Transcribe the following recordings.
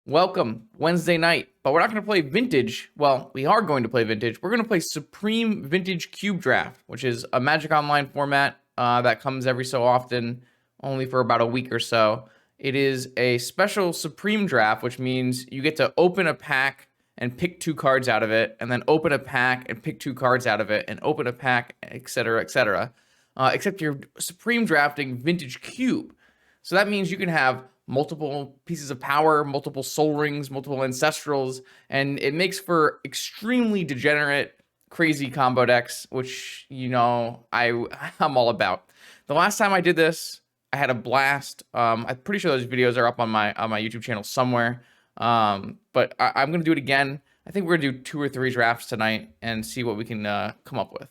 Welcome, Wednesday night, but we're not going to play Vintage. Well, we are going to play Vintage. We're going to play Supreme Vintage Cube Draft, which is a Magic Online format that comes every so often, only for about a week or so. It is a special Supreme Draft, which means you get to open a pack and pick 2 cards out of it, and then open a pack and pick 2 cards out of it, and open a pack, etc., etc. Except you're Supreme drafting Vintage Cube. So that means you can have multiple pieces of power, multiple soul rings, multiple ancestrals, and it makes for extremely degenerate, crazy combo decks, which I'm all about. The last time I did this, I had a blast. I'm pretty sure those videos are up on my YouTube channel somewhere. But I'm gonna do it again. I think we're gonna do 2 or 3 drafts tonight and see what we can come up with.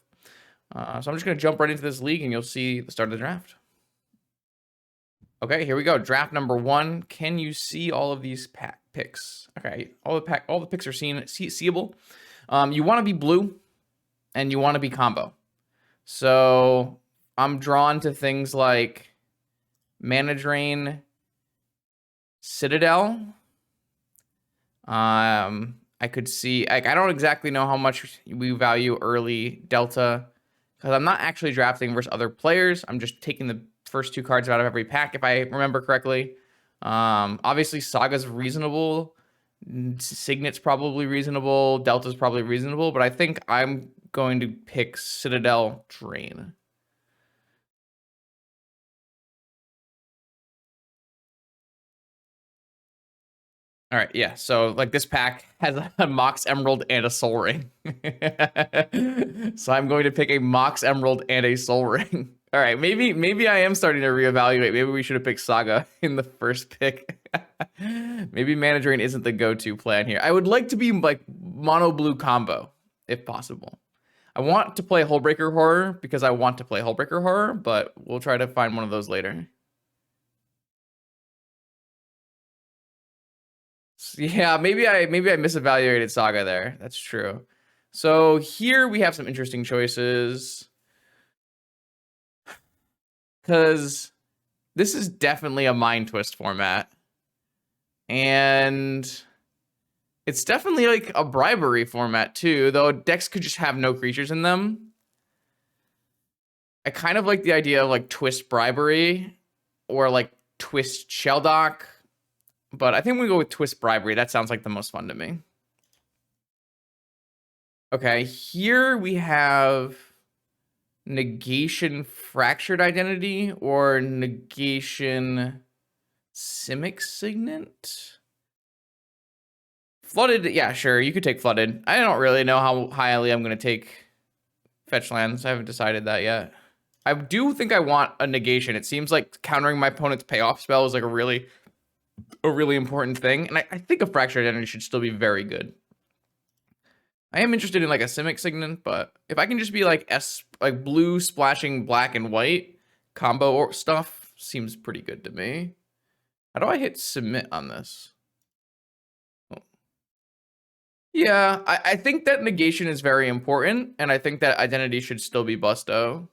So I'm just gonna jump right into this league, and you'll see the start of the draft. Okay, here we go. Draft number 1. Can you see all of these picks? Okay, all the picks are seeable. You want to be blue, and you want to be combo. So I'm drawn to things like Mana Drain, Citadel. I could see, I don't exactly know how much we value early Delta, because I'm not actually drafting versus other players. I'm just taking the first 2 cards out of every pack, if I remember correctly. Obviously, Saga's reasonable. Signet's probably reasonable. Delta's probably reasonable, but I think I'm going to pick Citadel Drain. All right, yeah. So like this pack has a Mox Emerald and a Soul Ring. So I'm going to pick a Mox Emerald and a Soul Ring. All right, maybe I am starting to reevaluate. Maybe we should have picked Saga in the first pick. Maybe Mana Drain isn't the go-to plan here. I would like to be like mono blue combo if possible. I want to play Hullbreaker Horror because I want to play Hullbreaker Horror, but we'll try to find one of those later. Yeah, maybe I misevaluated Saga there. That's true. So here we have some interesting choices, because this is definitely a Mind Twist format, and it's definitely like a bribery format too, though decks could just have no creatures in them. I kind of like the idea of like Twist Bribery or like Twist Shelldock, but I think we go with Twist Bribery. That sounds like the most fun to me. Okay, here we have Negation Fractured Identity or Negation Simic Signet. Flooded, yeah, sure, you could take Flooded. I don't really know how highly I'm going to take fetch lands. I haven't decided that yet. I do think I want a negation. It seems like countering my opponent's payoff spell is like a really important thing, and I think a Fractured Identity should still be very good. I am interested in like a Simic Signet, but if I can just be like blue splashing black and white combo or stuff, seems pretty good to me. How do I hit submit on this? Oh. Yeah, I think that negation is very important, and I think that identity should still be busto.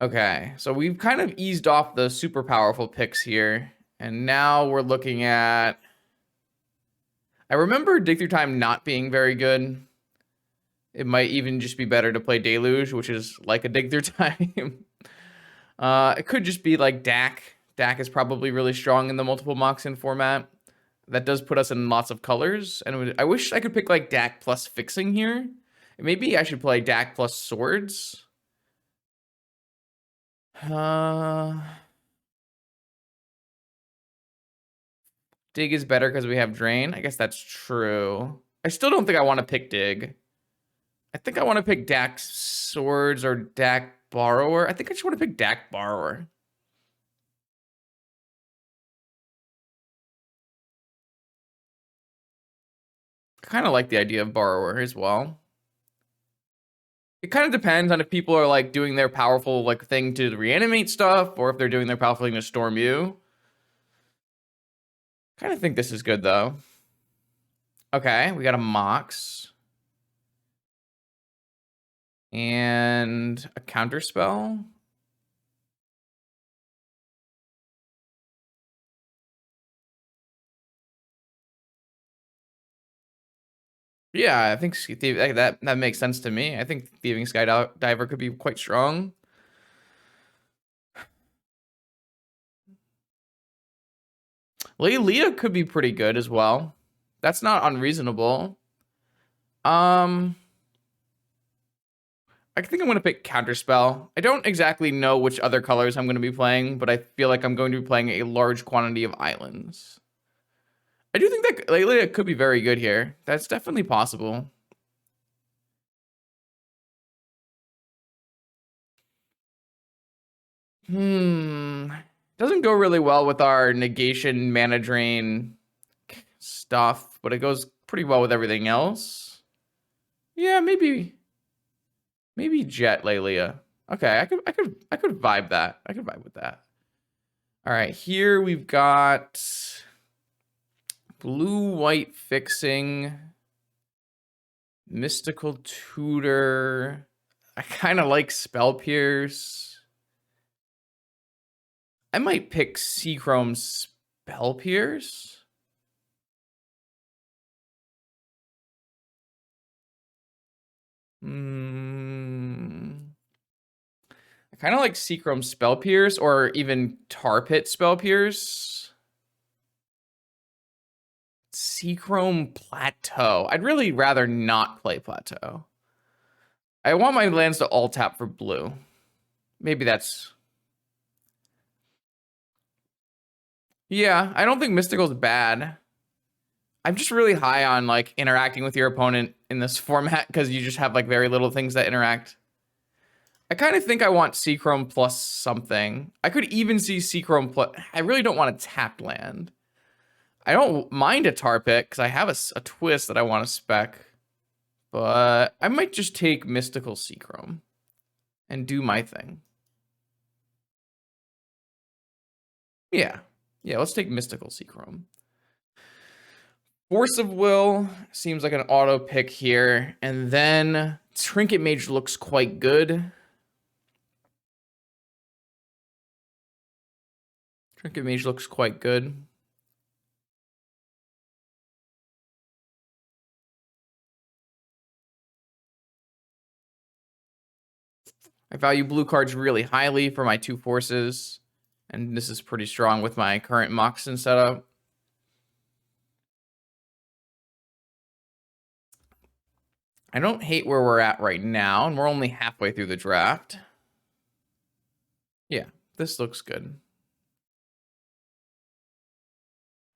Okay, so we've kind of eased off the super powerful picks here, and now we're looking at... I remember Dig Through Time not being very good. It might even just be better to play Deluge, which is like a Dig Through Time. It could just be like Dak. Dak is probably really strong in the multiple Moxen format. That does put us in lots of colors. And I wish I could pick like Dak plus Fixing here. Maybe I should play Dak plus Swords. Dig is better because we have Drain. I guess that's true. I still don't think I want to pick Dig. I think I want to pick Dak Swords or Dak Borrower. I think I just want to pick Dak Borrower. I kind of like the idea of Borrower as well. It kind of depends on if people are like doing their powerful like thing to reanimate stuff, or if they're doing their powerful thing to storm you. Kind of think this is good though. Okay, we got a Mox. And a counter spell. Yeah, I think that makes sense to me. I think Thieving Skydiver could be quite strong. Lelia could be pretty good as well. That's not unreasonable. I think I'm going to pick Counterspell. I don't exactly know which other colors I'm going to be playing, but I feel like I'm going to be playing a large quantity of islands. I do think that Lelia could be very good here. That's definitely possible. Doesn't go really well with our negation mana drain stuff, but it goes pretty well with everything else. Yeah, maybe Jet Lelia. Okay, I could vibe that. I could vibe with that. All right, here we've got blue-white fixing, mystical tutor. I kind of like Spell Pierce. I might pick Seachrome Spell Pierce. I kind of like Seachrome Spell Pierce or even Tar Pit Spell Pierce. Seachrome Plateau. I'd really rather not play Plateau. I want my lands to all tap for blue. Maybe that's... Yeah, I don't think Mystical's bad. I'm just really high on like interacting with your opponent in this format because you just have like very little things that interact. I kind of think I want Seachrome plus something. I could even see Seachrome plus... I really don't want a tapped land. I don't mind a Tar Pit because I have a twist that I want to spec. But I might just take Mystical Seachrome and do my thing. Yeah. Yeah, let's take Mystical Seachrome. Force of Will seems like an auto pick here. And then Trinket Mage looks quite good. Trinket Mage looks quite good. I value blue cards really highly for my 2 forces. And this is pretty strong with my current Moxen setup. I don't hate where we're at right now, and we're only halfway through the draft. Yeah, this looks good.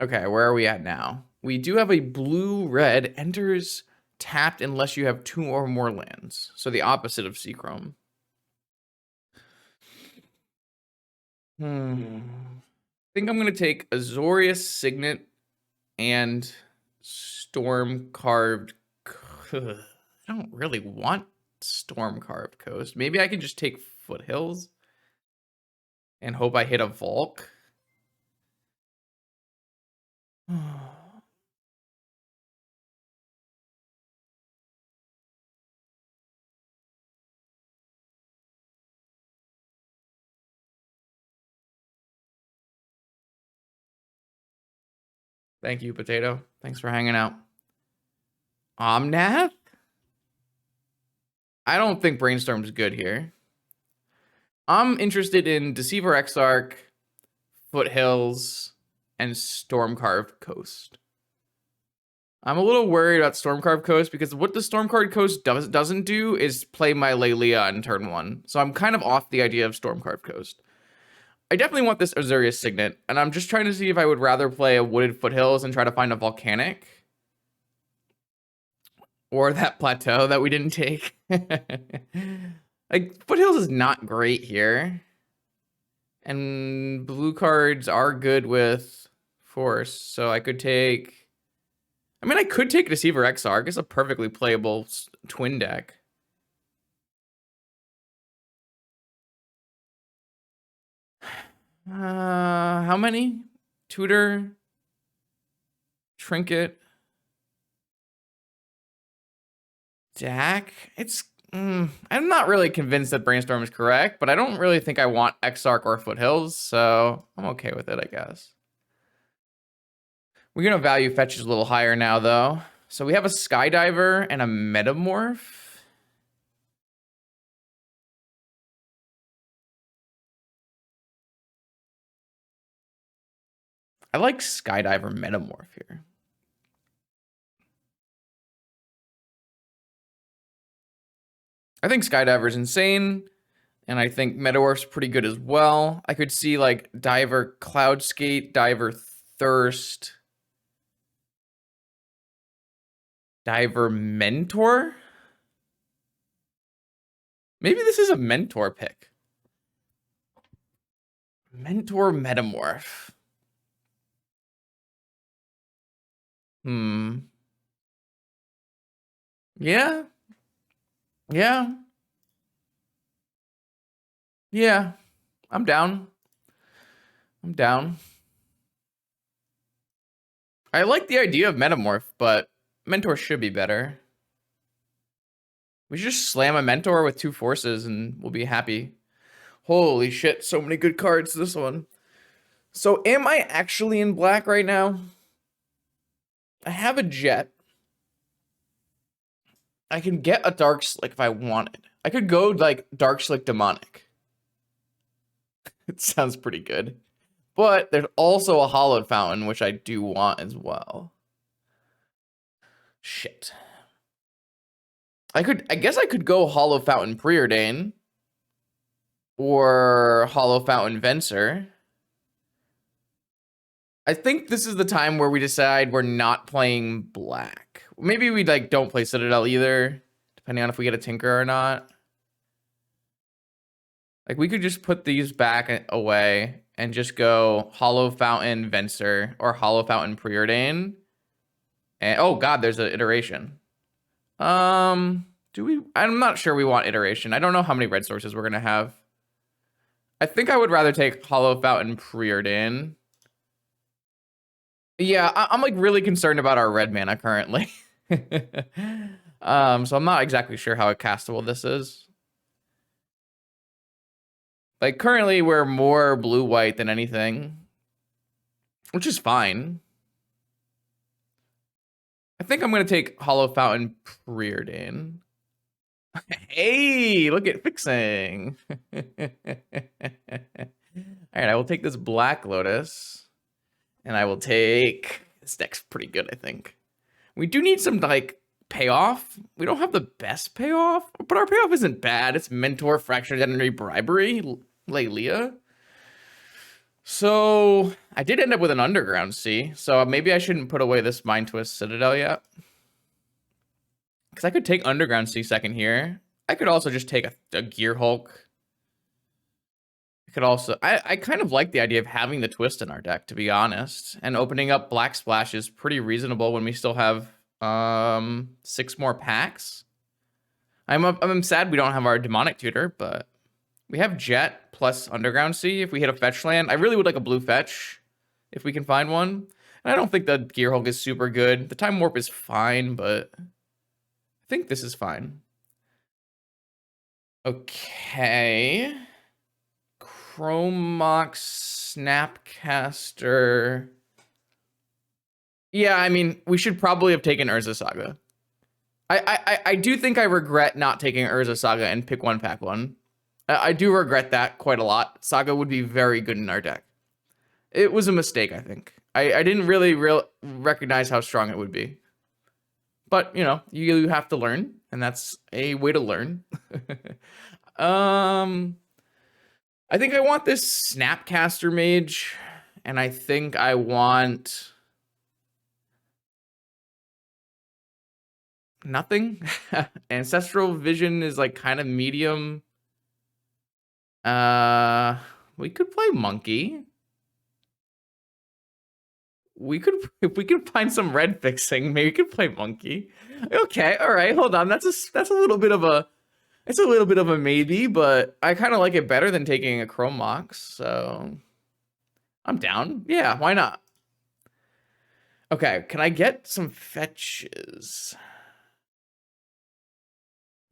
Okay, where are we at now? We do have a blue-red enters tapped unless you have 2 or more lands. So the opposite of Seachrome. I think I'm going to take Azorius Signet and Storm Carved. I don't really want Storm Carved Coast. Maybe I can just take Foothills and hope I hit a Volk. Thank you, Potato. Thanks for hanging out. Omnath? I don't think Brainstorm's good here. I'm interested in Deceiver Exarch, Foothills, and Stormcarved Coast. I'm a little worried about Stormcarved Coast because what the Stormcarved Coast doesn't do is play my Lelia in turn 1. So I'm kind of off the idea of Stormcarved Coast. I definitely want this Azorius Signet, and I'm just trying to see if I would rather play a Wooded Foothills and try to find a Volcanic. Or that Plateau that we didn't take. Like, Foothills is not great here. And blue cards are good with Force, so I could take... I mean, I could take Deceiver Exarch. It's a perfectly playable twin deck. How many? Tutor, Trinket, Jack. It's I'm not really convinced that Brainstorm is correct, but I don't really think I want Exarch or Foothills, so I'm okay with it, I guess. We're gonna value fetches a little higher now, though. So we have a Skydiver and a Metamorph. I like Skydiver Metamorph here. I think Skydiver's insane, and I think Metamorph's pretty good as well. I could see like Diver Cloudskate, Diver Thirst, Diver Mentor. Maybe this is a Mentor pick. Mentor Metamorph. Yeah. Yeah. Yeah. I'm down. I'm down. I like the idea of Metamorph, but Mentor should be better. We should just slam a Mentor with 2 forces and we'll be happy. Holy shit, so many good cards this one. So am I actually in black right now? I have a Jet. I can get a Dark Slick if I wanted. I could go like Dark Slick Demonic. It sounds pretty good. But there's also a Hallowed Fountain, which I do want as well. Shit. I guess I could go Hallowed Fountain Preordain. Or Hallowed Fountain Venser. I think this is the time where we decide we're not playing black. Maybe we like don't play Citadel either, depending on if we get a Tinker or not. Like we could just put these back away and just go Hallowed Fountain Venser or Hallowed Fountain Preordain. And oh god, there's an iteration. Do we? I'm not sure we want iteration. I don't know how many red sources we're gonna have. I think I would rather take Hallowed Fountain Preordain. Yeah, I'm like really concerned about our red mana currently. So I'm not exactly sure how castable this is. Like currently we're more blue-white than anything, which is fine. I think I'm gonna take Hallowed Fountain Preordain. Hey, look at fixing. All right, I will take this Black Lotus. And I will take... This deck's pretty good, I think. We do need some, like, payoff. We don't have the best payoff, but our payoff isn't bad. It's Mentor, Fractured Identity, Bribery, Lelia. So, I did end up with an Underground Sea, so maybe I shouldn't put away this Mind Twist Citadel yet. Because I could take Underground Sea second here. I could also just take a Gear Hulk. Could also I kind of like the idea of having the twist in our deck, to be honest, and opening up Black Splash is pretty reasonable when we still have 6 more packs. I'm sad we don't have our Demonic Tutor, but we have Jet plus Underground Sea. If we hit a fetch land, I really would like a blue fetch if we can find one. And I don't think the Gear Hulk is super good. The Time Warp is fine, but I think this is fine. Okay. Chrome Mox, Snapcaster. Yeah, I mean, we should probably have taken Urza Saga. I do think I regret not taking Urza Saga and pick 1 pack 1. I do regret that quite a lot. Saga would be very good in our deck. It was a mistake, I think. I didn't really recognize how strong it would be. But, you know, you have to learn, and that's a way to learn. I think I want this Snapcaster Mage, and I think I want nothing. Ancestral Vision is like kind of medium. We could play Monkey. We could, if we could find some red fixing, maybe we could play Monkey. Okay, all right, hold on. That's a little bit of a... It's a little bit of a maybe, but I kind of like it better than taking a Chrome Mox, so I'm down. Yeah, why not? Okay, can I get some fetches?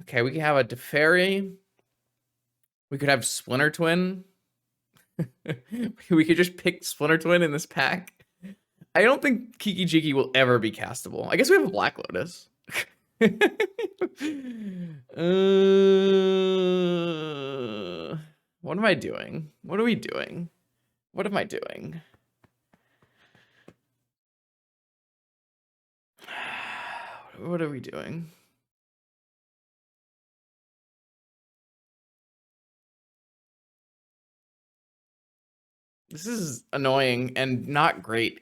Okay, we can have a Teferi. We could have Splinter Twin. We could just pick Splinter Twin in this pack. I don't think Kiki Jiki will ever be castable. I guess we have a Black Lotus. What am I doing? What are we doing? What am I doing? What are we doing? This is annoying and not great.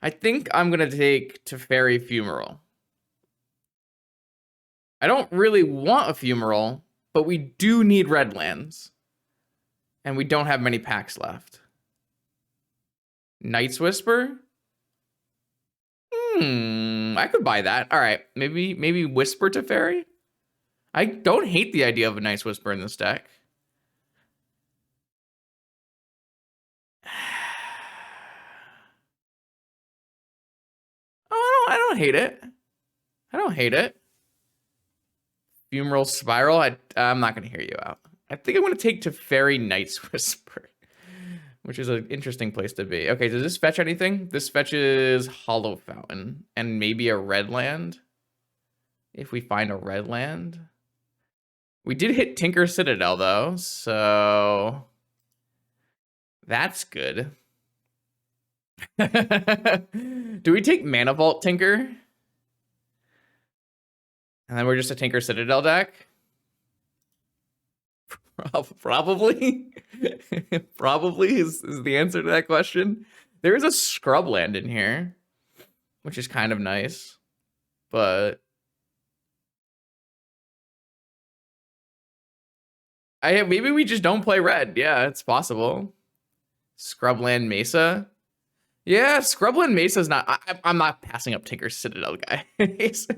I think I'm going to take Teferi Fumarole. I don't really want a Fumarole, but we do need red lands. And we don't have many packs left. Night's Whisper? I could buy that. All right, maybe Whisper Teferi? I don't hate the idea of a Night's Whisper in this deck. Oh, I don't hate it. I don't hate it. Fumarole Spiral? I'm not going to hear you out. I think I'm going to take Teferi Night's Whisper, which is an interesting place to be. Okay, does this fetch anything? This fetches Hollow Fountain and maybe a red land. If we find a red land. We did hit Tinker Citadel, though, so that's good. Do we take Mana Vault Tinker? And then we're just a Tinker Citadel deck? Probably. Probably is the answer to that question. There is a Scrubland in here, which is kind of nice, but maybe we just don't play red. Yeah, it's possible. Scrubland Mesa. Yeah, Scrubland Mesa is not. I'm not passing up Tinker Citadel, guys.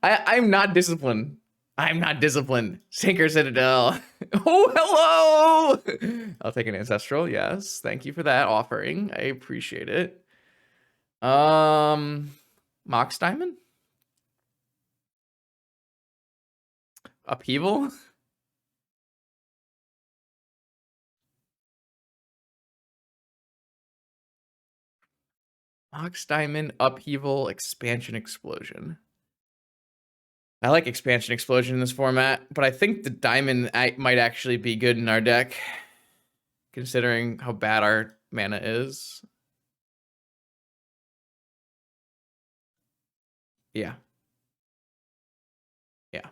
I'm not disciplined. I'm not disciplined. Tinker Citadel. Oh, hello. I'll take an Ancestral. Yes, thank you for that offering. I appreciate it. Mox Diamond. Upheaval. Mox Diamond, Upheaval, Expansion Explosion. I like Expansion Explosion in this format, but I think the Diamond might actually be good in our deck, considering how bad our mana is. Yeah. Yeah.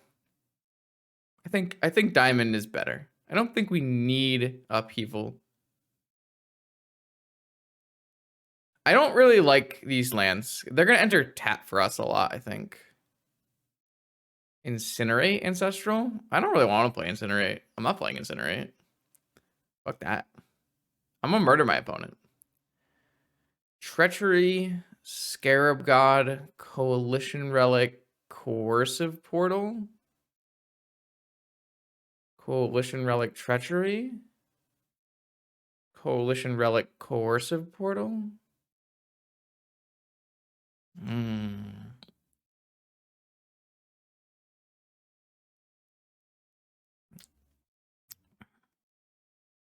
I think Diamond is better. I don't think we need Upheaval. I don't really like these lands. They're going to enter tap for us a lot, I think. Incinerate Ancestral? I don't really want to play Incinerate. I'm not playing Incinerate. Fuck that. I'm going to murder my opponent. Treachery, Scarab God, Coalition Relic, Coercive Portal. Coalition Relic, Treachery. Coalition Relic, Coercive Portal.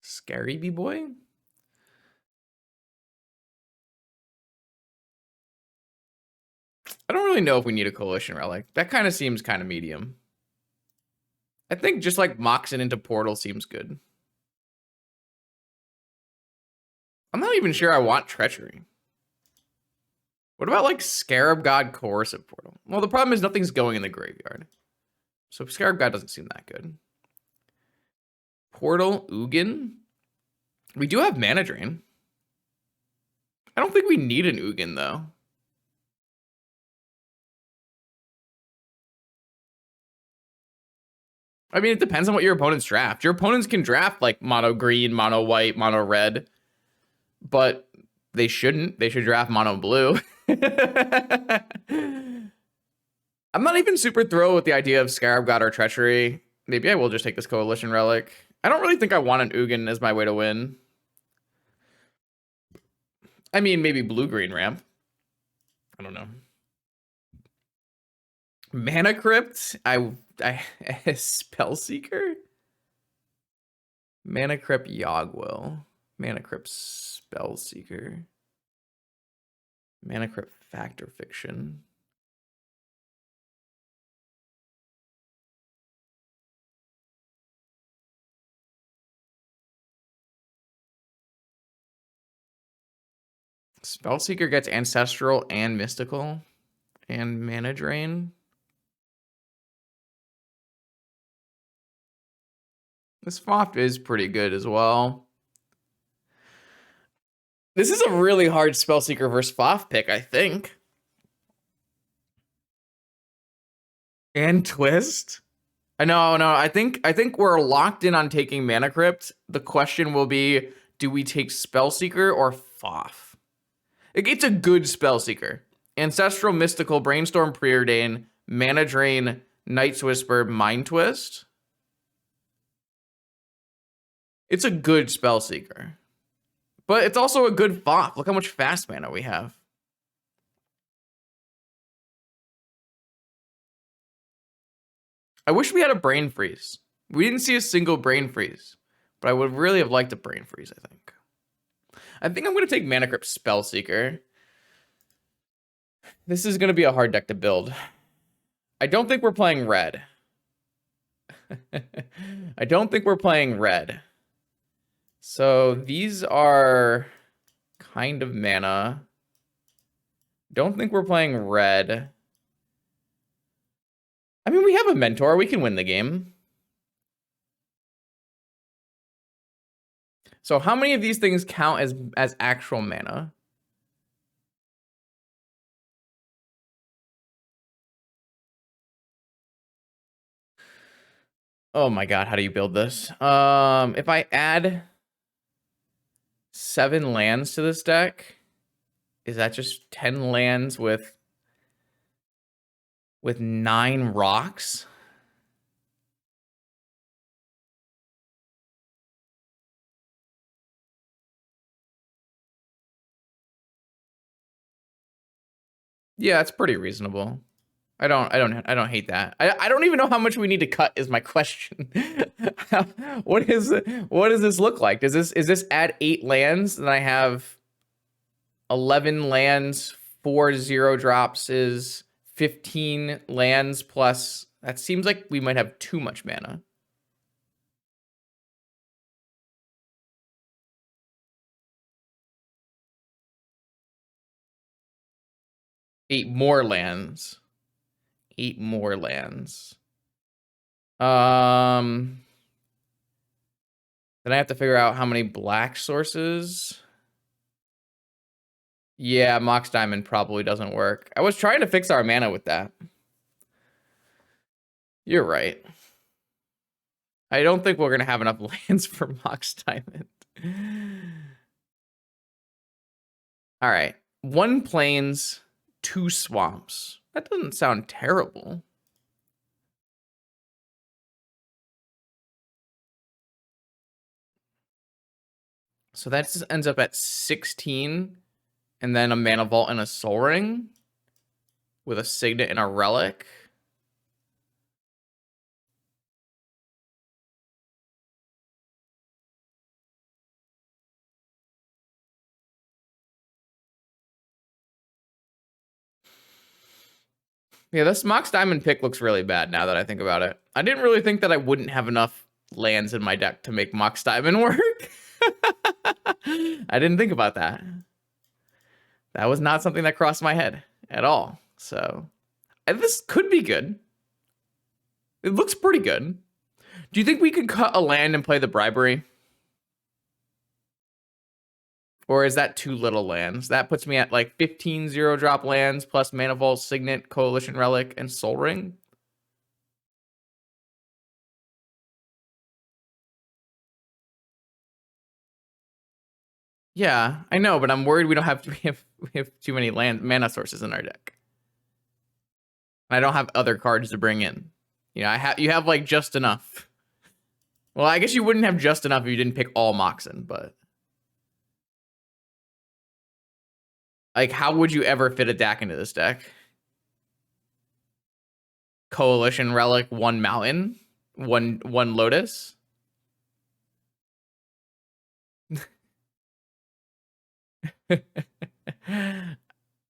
Scary B-Boy? I don't really know if we need a Coalition Relic. That kind of seems kind of medium. I think just like Moxing into Portal seems good. I'm not even sure I want Treachery. What about like Scarab God Coercive Portal? Well, the problem is nothing's going in the graveyard. So Scarab God doesn't seem that good. Portal, Ugin. We do have Mana Drain. I don't think we need an Ugin, though. I mean, it depends on what your opponents draft. Your opponents can draft like mono green, mono white, mono red, but they shouldn't. They should draft mono blue. I'm not even super thrilled with the idea of Scarab God or Treachery. Maybe I will just take this Coalition Relic. I don't really think I want an Ugin as my way to win. I mean, maybe blue-green ramp. I don't know. Mana Crypt. I Spellseeker. Mana Crypt Yogwill. Mana Crypt Spellseeker. Mana Crypt Factor Fiction. Spellseeker gets Ancestral and Mystical and Mana Drain. This FOF is pretty good as well. This is a really hard Spellseeker versus FOF pick, I think. And Twist. No. I think we're locked in on taking Mana Crypt. The question will be, do we take Spellseeker or FOF? It's a good Spellseeker. Ancestral, Mystical, Brainstorm, Preordain, Mana Drain, Night's Whisper, Mind Twist. It's a good Spellseeker. But it's also a good FOF. Look how much fast mana we have. I wish we had a Brain Freeze. We didn't see a single Brain Freeze. But I would really have liked a Brain Freeze, I think. I think I'm going to take Mana Crypt Spellseeker. This is going to be a hard deck to build. I don't think we're playing red. I don't think we're playing red. So these are kind of mana. Don't think we're playing red. I mean, we have a Mentor. We can win the game. So how many of these things count as actual mana? Oh my god, how do you build this? If I add 7 lands to this deck, is that just 10 lands with 9 rocks? Yeah, it's pretty reasonable. I don't hate that. I don't even know how much we need to cut is my question. What does this look like? Is this add 8 lands? Then I have 11 lands, 4 0-drops is 15 lands plus. That seems like we might have too much mana. Eight more lands. Then I have to figure out how many black sources. Yeah, Mox Diamond probably doesn't work. I was trying to fix our mana with that. You're right. I don't think we're going to have enough lands for Mox Diamond. All right. 1 plains, 2 swamps. That doesn't sound terrible. So that just ends up at 16. And then a Mana Vault and a Soul Ring. With a Signet and a Relic. Yeah, this Mox Diamond pick looks really bad now that I think about it. I didn't really think that I wouldn't have enough lands in my deck to make Mox Diamond work. I didn't think about that. That was not something that crossed my head at all. So this could be good. It looks pretty good. Do you think we could cut a land and play the Bribery? Or is that too little lands? That puts me at like 15 0-drop lands plus Mana Vault, Signet, Coalition Relic, and Soul Ring. Yeah, I know, but I'm worried we don't have we have too many mana sources in our deck. I don't have other cards to bring in. You know, you have like just enough. Well, I guess you wouldn't have just enough if you didn't pick all Moxen, but like, how would you ever fit a deck into this deck? Coalition Relic, 1 Mountain, 1 Lotus.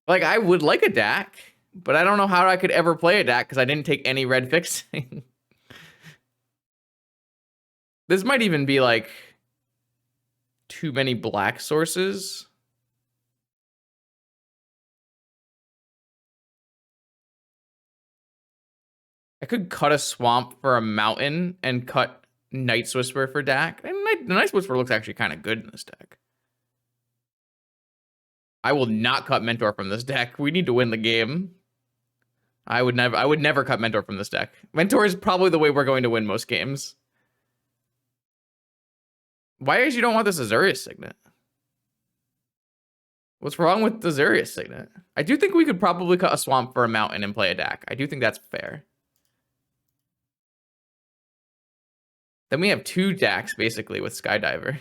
Like, I would like a DAC, but I don't know how I could ever play a DAC because I didn't take any red fixing. This might even be like too many black sources. I could cut a swamp for a mountain and cut Night's Whisper for DAC. And the Night's Whisper looks actually kind of good in this deck. I will not cut Mentor from this deck. We need to win the game. I would never cut Mentor from this deck. Mentor is probably the way we're going to win most games. Why is you don't want this Azurius Signet? What's wrong with the Azurius Signet? I do think we could probably cut a swamp for a mountain and play a DAC. I do think that's fair. Then we have 2 DACs basically with Skydiver.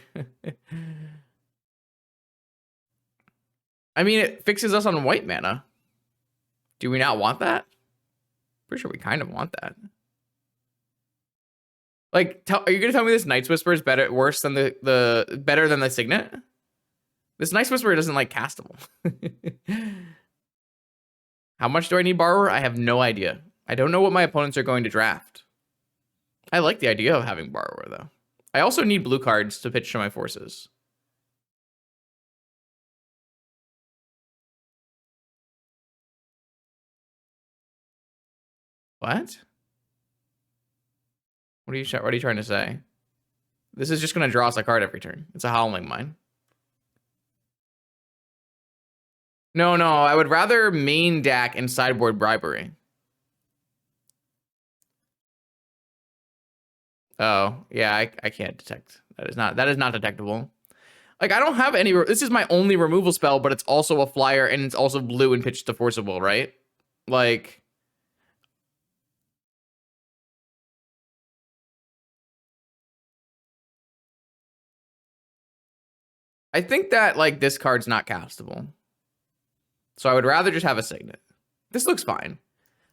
I mean, it fixes us on white mana. Do we not want that? Pretty sure we kind of want that. Like, are you gonna tell me this Night's Whisper is worse than better than the Signet? This Night's Whisper doesn't like castable. How much do I need Borrower? I have no idea. I don't know what my opponents are going to draft. I like the idea of having Borrower, though. I also need blue cards to pitch to my forces. What? What are you trying to say? This is just going to draw us a card every turn. It's a Howling Mine. No, I would rather main DAC and sideboard Bribery. Oh, yeah, I can't detect. That is not detectable. Like, I don't have any. This is my only removal spell, but it's also a flyer and it's also blue and pitched to Forcible, right? Like, I think that like this card's not castable. So I would rather just have a Signet. This looks fine.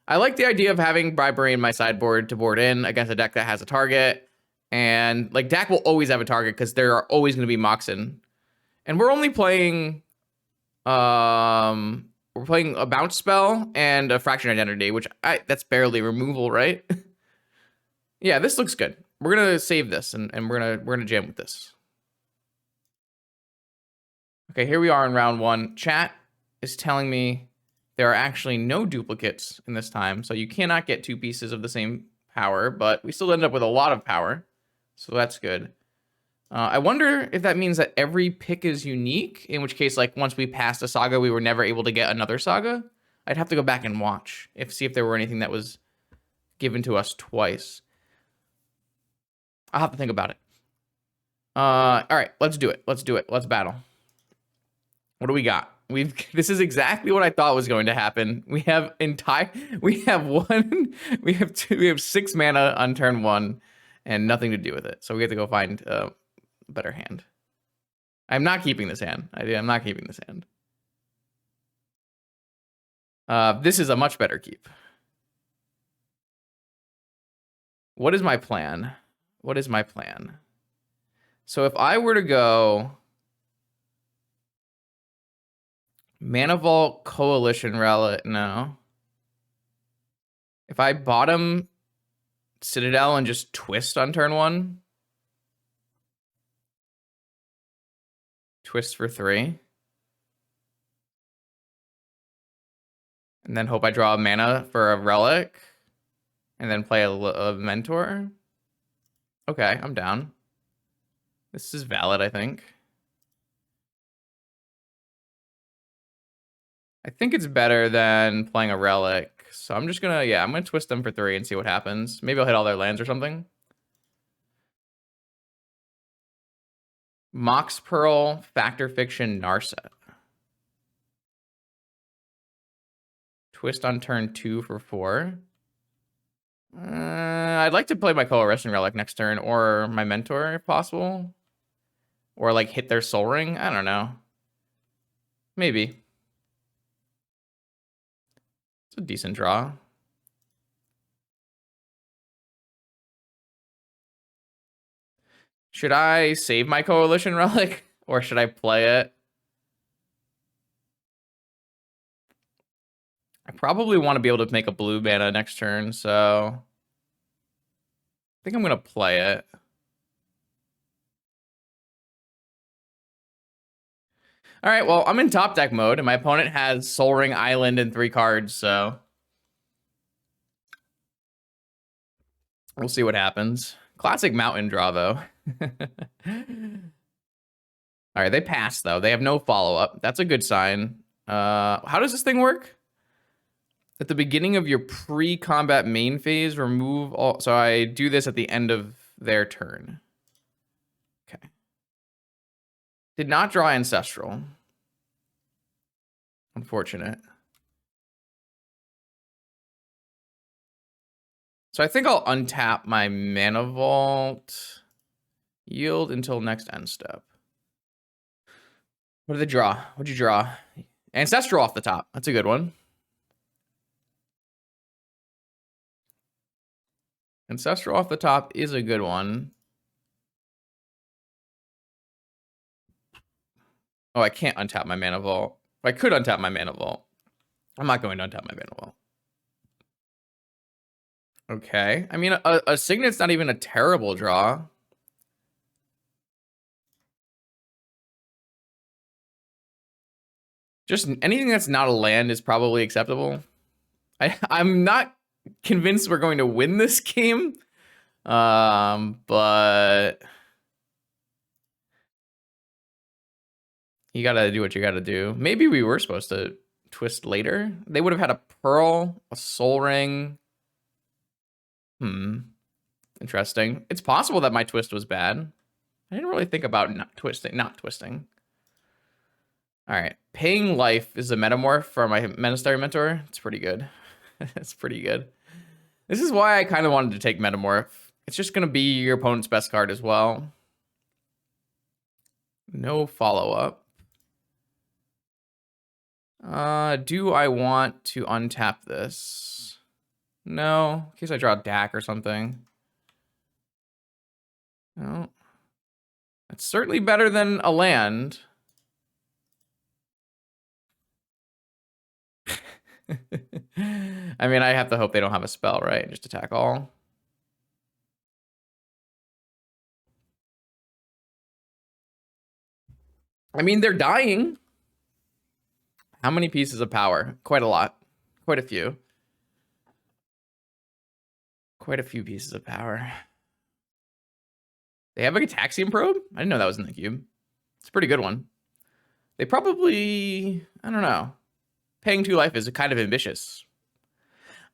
I like the idea of having Bribery in my sideboard to board in against a deck that has a target. And like DAC will always have a target because there are always going to be Moxen. And we're only playing we're playing a bounce spell and a Fraction Identity, which that's barely removal, right? Yeah, this looks good. We're gonna save this and we're gonna jam with this. Okay, here we are in round 1. Chat is telling me there are actually no duplicates in this time, so you cannot get 2 pieces of the same power, but we still end up with a lot of power, so that's good. I wonder if that means that every pick is unique, in which case, like, once we passed a saga, we were never able to get another saga. I'd have to go back and watch, see if there were anything that was given to us twice. I'll have to think about it. All right, let's do it. Let's battle. What do we got? This is exactly what I thought was going to happen. We have 6 mana on turn 1 and nothing to do with it. So we have to go find a better hand. I'm not keeping this hand. I'm not keeping this hand. This is a much better keep. What is my plan? So if I were to go Mana Vault, Coalition Relic, no. If I bottom Citadel and just twist on turn 1. Twist for 3. And then hope I draw a mana for a Relic. And then play a Mentor. Okay, I'm down. This is valid, I think. I think it's better than playing a Relic. So I'm just gonna, I'm gonna twist them for 3 and see what happens. Maybe I'll hit all their lands or something. Mox Pearl, Factor Fiction, Narset. Twist on turn 2 for 4. I'd like to play my Coalition Relic next turn, or my Mentor if possible. Or like hit their Soul Ring. I don't know. Maybe. It's a decent draw. Should I save my Coalition Relic or should I play it? I probably want to be able to make a blue mana next turn, so I think I'm going to play it. All right, well, I'm in top deck mode, and my opponent has Sol Ring Island and 3 cards, so we'll see what happens. Classic mountain draw, though. All right, they pass, though. They have no follow-up. That's a good sign. How does this thing work? At the beginning of your pre-combat main phase, remove all... So I do this at the end of their turn. Okay. Did not draw Ancestral. Unfortunate. So I think I'll untap my Mana Vault. Yield until next end step. What did they draw? What'd you draw? Ancestral off the top. That's a good one. Ancestral off the top is a good one. Oh, I can't untap my Mana Vault. I could untap my Mana Vault. I'm not going to untap my Mana Vault. Okay. I mean, a Signet's not even a terrible draw. Just anything that's not a land is probably acceptable. I'm not convinced we're going to win this game. But you gotta do what you gotta do. Maybe we were supposed to twist later. They would have had a Pearl, a Sol Ring. Interesting. It's possible that my twist was bad. I didn't really think about not twisting. All right. Paying life is a metamorph for my Monastery Mentor. It's pretty good. It's pretty good. This is why I kind of wanted to take Metamorph. It's just going to be your opponent's best card as well. No follow-up. Do I want to untap this? No, in case I draw a DAC or something. No. It's certainly better than a land. I mean, I have to hope they don't have a spell, right? Just attack all. I mean, they're dying. How many pieces of power? Quite a lot. Quite a few. Quite a few pieces of power. They have a Gitaxian Probe? I didn't know that was in the cube. It's a pretty good one. They probably... I don't know. Paying 2 life is kind of ambitious.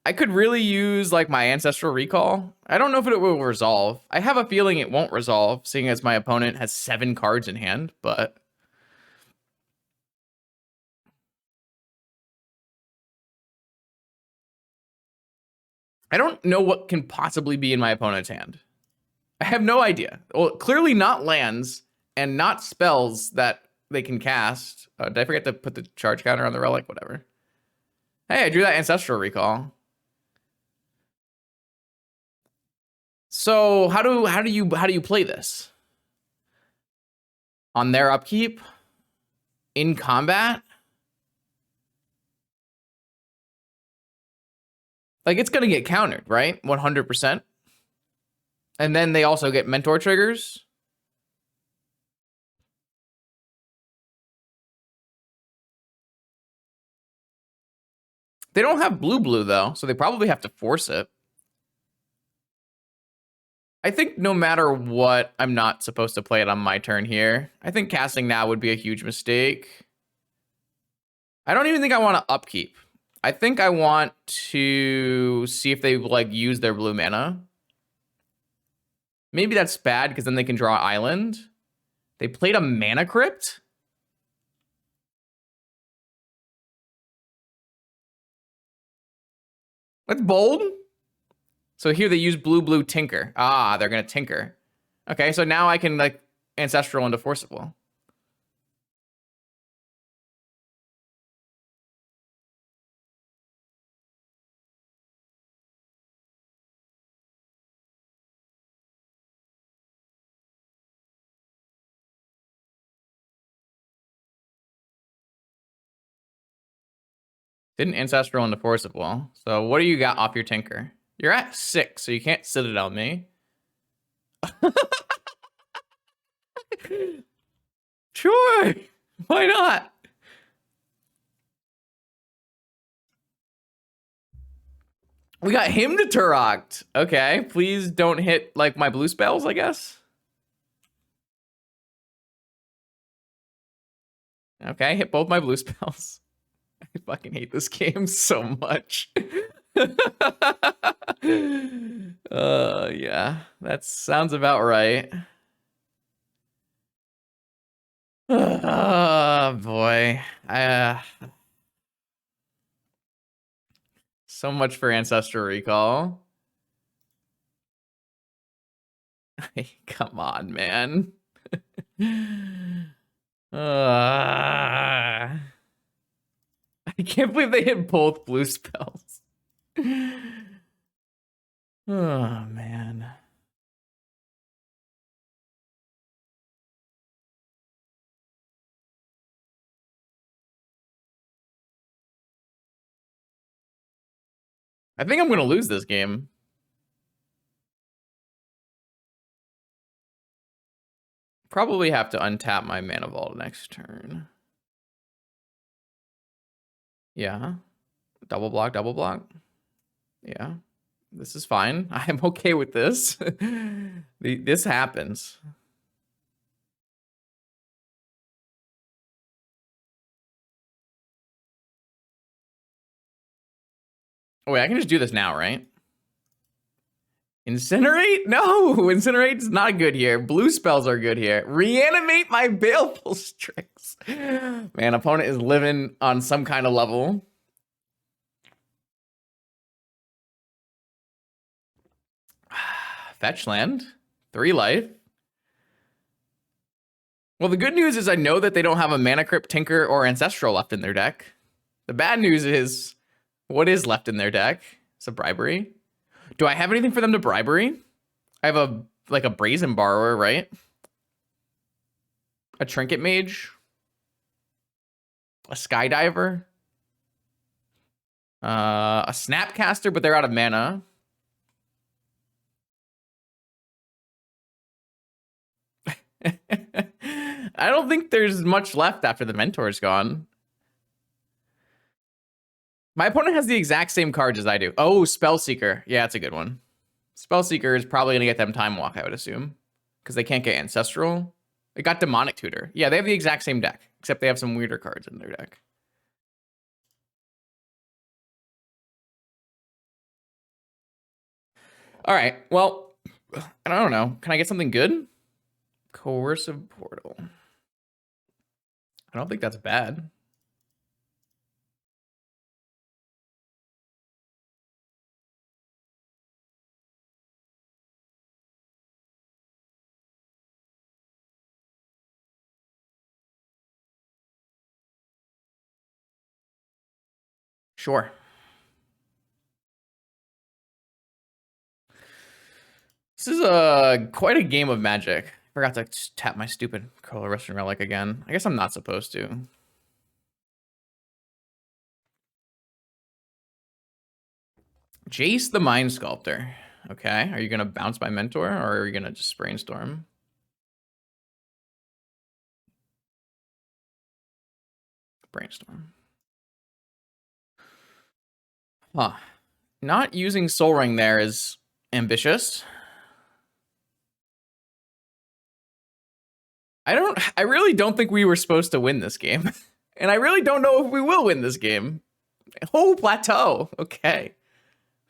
I could really use, like, my Ancestral Recall. I don't know if it will resolve. I have a feeling it won't resolve, seeing as my opponent has 7 cards in hand, but... I don't know what can possibly be in my opponent's hand. I have no idea. Well, clearly not lands and not spells that they can cast. Did I forget to put the charge counter on the relic? Whatever. Hey, I drew that Ancestral Recall. So how do you play this? On their upkeep? In combat? Like, it's gonna get countered, right? 100%. And then they also get mentor triggers. They don't have blue, though, so they probably have to force it. I think no matter what, I'm not supposed to play it on my turn here. I think casting now would be a huge mistake. I don't even think I want to upkeep. I think I want to see if they, like, use their blue mana. Maybe that's bad, because then they can draw Island. They played a Mana Crypt? That's bold. So here they use blue Tinker. Ah, they're going to Tinker. Okay, so now I can, like, Ancestral into Forcible. Didn't Ancestral into Forcible. So what do you got off your Tinker? You're at 6, so you can't sit it on me. Sure. Why not? We got him to Turok. Okay, please don't hit like my blue spells, I guess. Okay, hit both my blue spells. I fucking hate this game so much. Yeah, that sounds about right. Oh boy. So much for Ancestral Recall. Come on, man. I can't believe they hit both blue spells. Oh, man. I think I'm going to lose this game. Probably have to untap my Mana Vault next turn. Yeah. Double block, double block. Yeah. This is fine. I'm okay with this. This happens. Oh, wait, I can just do this now, right? Incinerate? No, Incinerate's not good here. Blue spells are good here. Reanimate my Baleful Strix. Man, opponent is living on some kind of level. Fetch land. 3 life. Well, the good news is I know that they don't have a Mana Crypt, Tinker, or Ancestral left in their deck. The bad news is what is left in their deck? It's a Bribery. Do I have anything for them to Bribery? I have a Brazen Borrower, right? A Trinket Mage. A Skydiver. A Snapcaster, but they're out of mana. I don't think there's much left after the Mentor's gone. My opponent has the exact same cards as I do. Oh, Spellseeker. Yeah, that's a good one. Spellseeker is probably going to get them Time Walk, I would assume. Because they can't get Ancestral. They got Demonic Tutor. Yeah, they have the exact same deck. Except they have some weirder cards in their deck. All right, well, I don't know. Can I get something good? Coercive Portal. I don't think that's bad. Sure. This is quite a game of Magic. I forgot to tap my stupid Coercion Relic again. I guess I'm not supposed to. Jace the Mind Sculptor. Okay, are you going to bounce my Mentor, or are you going to just Brainstorm? Brainstorm. Huh. Not using Soul Ring there is ambitious. I really don't think we were supposed to win this game. And I really don't know if we will win this game. Oh, Plateau. Okay.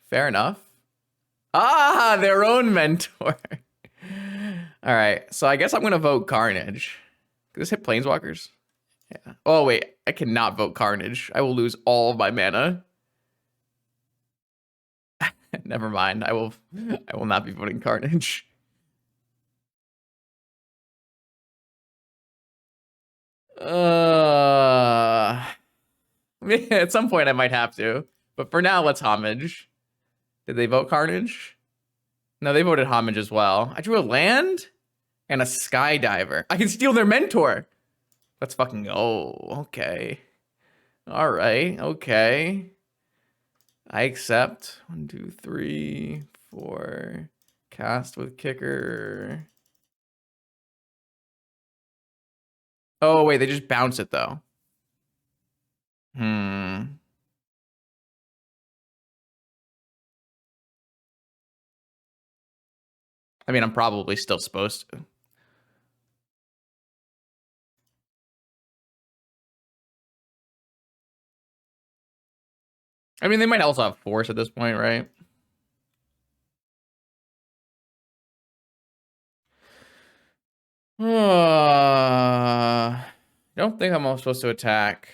Fair enough. Ah, their own Mentor. All right. So I guess I'm going to vote Carnage. Can this hit Planeswalkers? Yeah. Oh, wait. I cannot vote Carnage. I will lose all of my mana. Never mind. I will not be voting Carnage. At some point I might have to. But for now, let's Homage. Did they vote Carnage? No, they voted Homage as well. I drew a land and a Skydiver. I can steal their Mentor. Let's fucking go. Okay. All right. Okay. I accept. 1, 2, 3, 4. Cast with kicker. Oh, wait. They just bounce it, though. Hmm. I mean, I'm probably still supposed to. I mean, they might also have force at this point, right? I don't think I'm supposed to attack.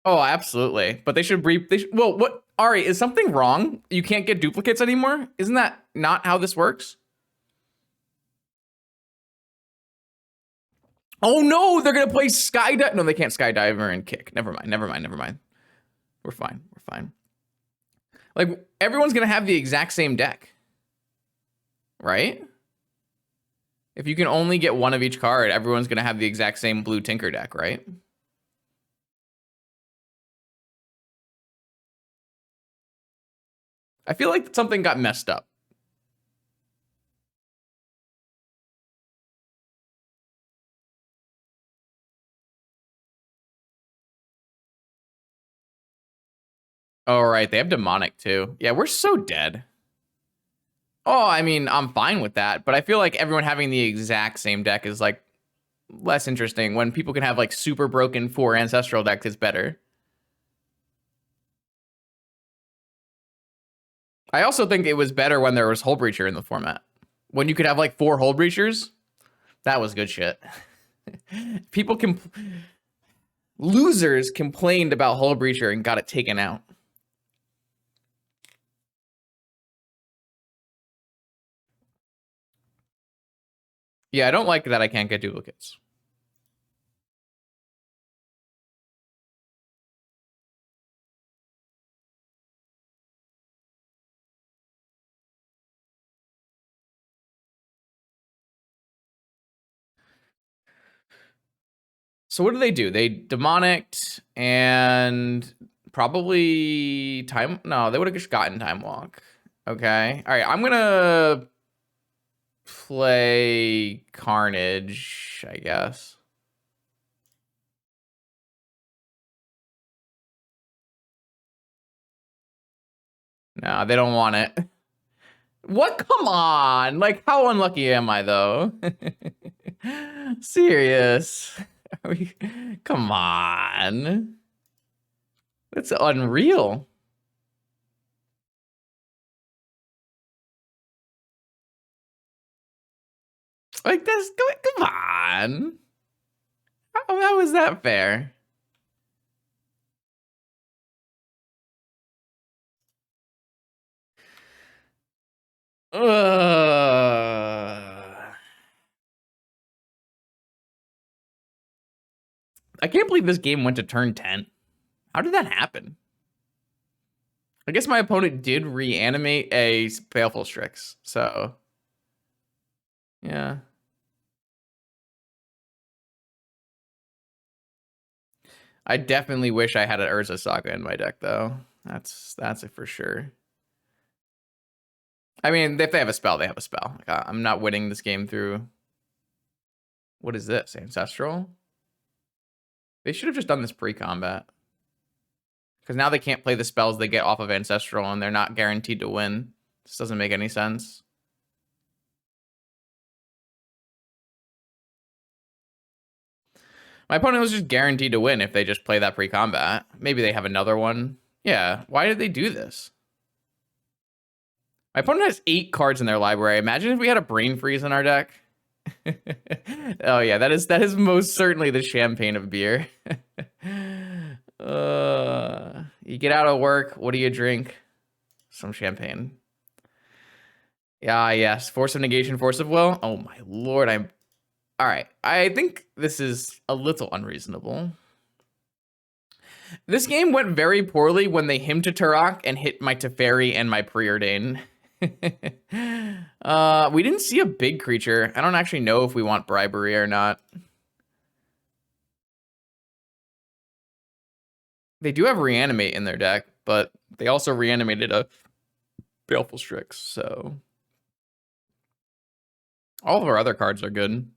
Oh, absolutely. But they should brief. Well, what? Ari, is something wrong? You can't get duplicates anymore? Isn't that not how this works? Oh no, they're gonna play skydive. No, they can't skydiver and kick. Never mind. Never mind. Never mind. We're fine. We're fine. Like everyone's gonna have the exact same deck, right? If you can only get one of each card, everyone's gonna have the exact same blue Tinker deck, right? I feel like something got messed up. All right, they have demonic too. Yeah, we're so dead. Oh, I mean, I'm fine with that, but I feel like everyone having the exact same deck is like less interesting. When people can have like super broken 4 ancestral decks, it's better. I also think it was better when there was Hull Breacher in the format. When you could have like 4 Hull Breachers, that was good shit. People can losers complained about Hull Breacher and got it taken out. Yeah, I don't like that I can't get duplicates. So what do? They demonicked and probably time. No, they would have just gotten time walk. Okay. All right. I'm gonna play Carnage, I guess. No, they don't want it. What? Come on. Like, how unlucky am I, though? Serious. Come on. That's unreal. Like, that's, come on. How is that fair? I can't believe this game went to turn 10. How did that happen? I guess my opponent did reanimate a Baleful Strix, so yeah. I definitely wish I had an Urza Saga in my deck, though. That's it for sure. I mean, if they have a spell, they have a spell. Like, I'm not winning this game through. What is this? Ancestral? They should have just done this pre-combat. Because now they can't play the spells they get off of Ancestral, and they're not guaranteed to win. This doesn't make any sense. My opponent was just guaranteed to win if they just play that pre-combat. Maybe they have another one. Yeah, why did they do this? My opponent has 8 cards in their library. Imagine if we had a Brain Freeze in our deck. Oh yeah, that is most certainly the champagne of beer. You get out of work, what do you drink? Some champagne. Yeah, yes. Force of negation, force of will. Oh my lord, I'm all right. I think this is a little unreasonable. This game went very poorly when they hymn to Turok and hit my Teferi and my Preordain. We didn't see a big creature. I don't actually know if we want bribery or not. They do have Reanimate in their deck, but they also reanimated a Baleful Strix, so all of our other cards are good.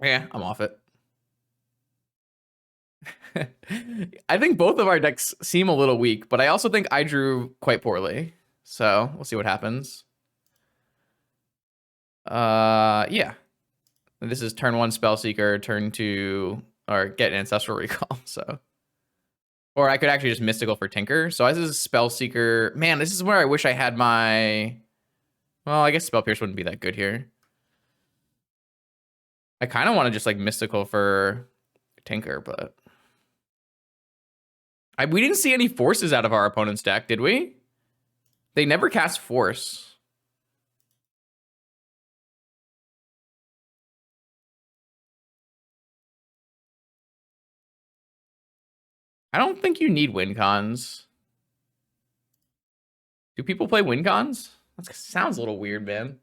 Yeah, I'm off it. I think both of our decks seem a little weak, but I also think I drew quite poorly. So we'll see what happens. Yeah. This is turn 1 Spellseeker, turn 2, or get Ancestral Recall, so. Or I could actually just Mystical for Tinker. So this is Spellseeker. Man, this is where I wish I had my... Well, I guess Spell Pierce wouldn't be that good here. I kind of want to just like Mystical for Tinker, but... we didn't see any forces out of our opponent's deck, did we? They never cast Force. I don't think you need win cons. Do people play win cons? That sounds a little weird, man.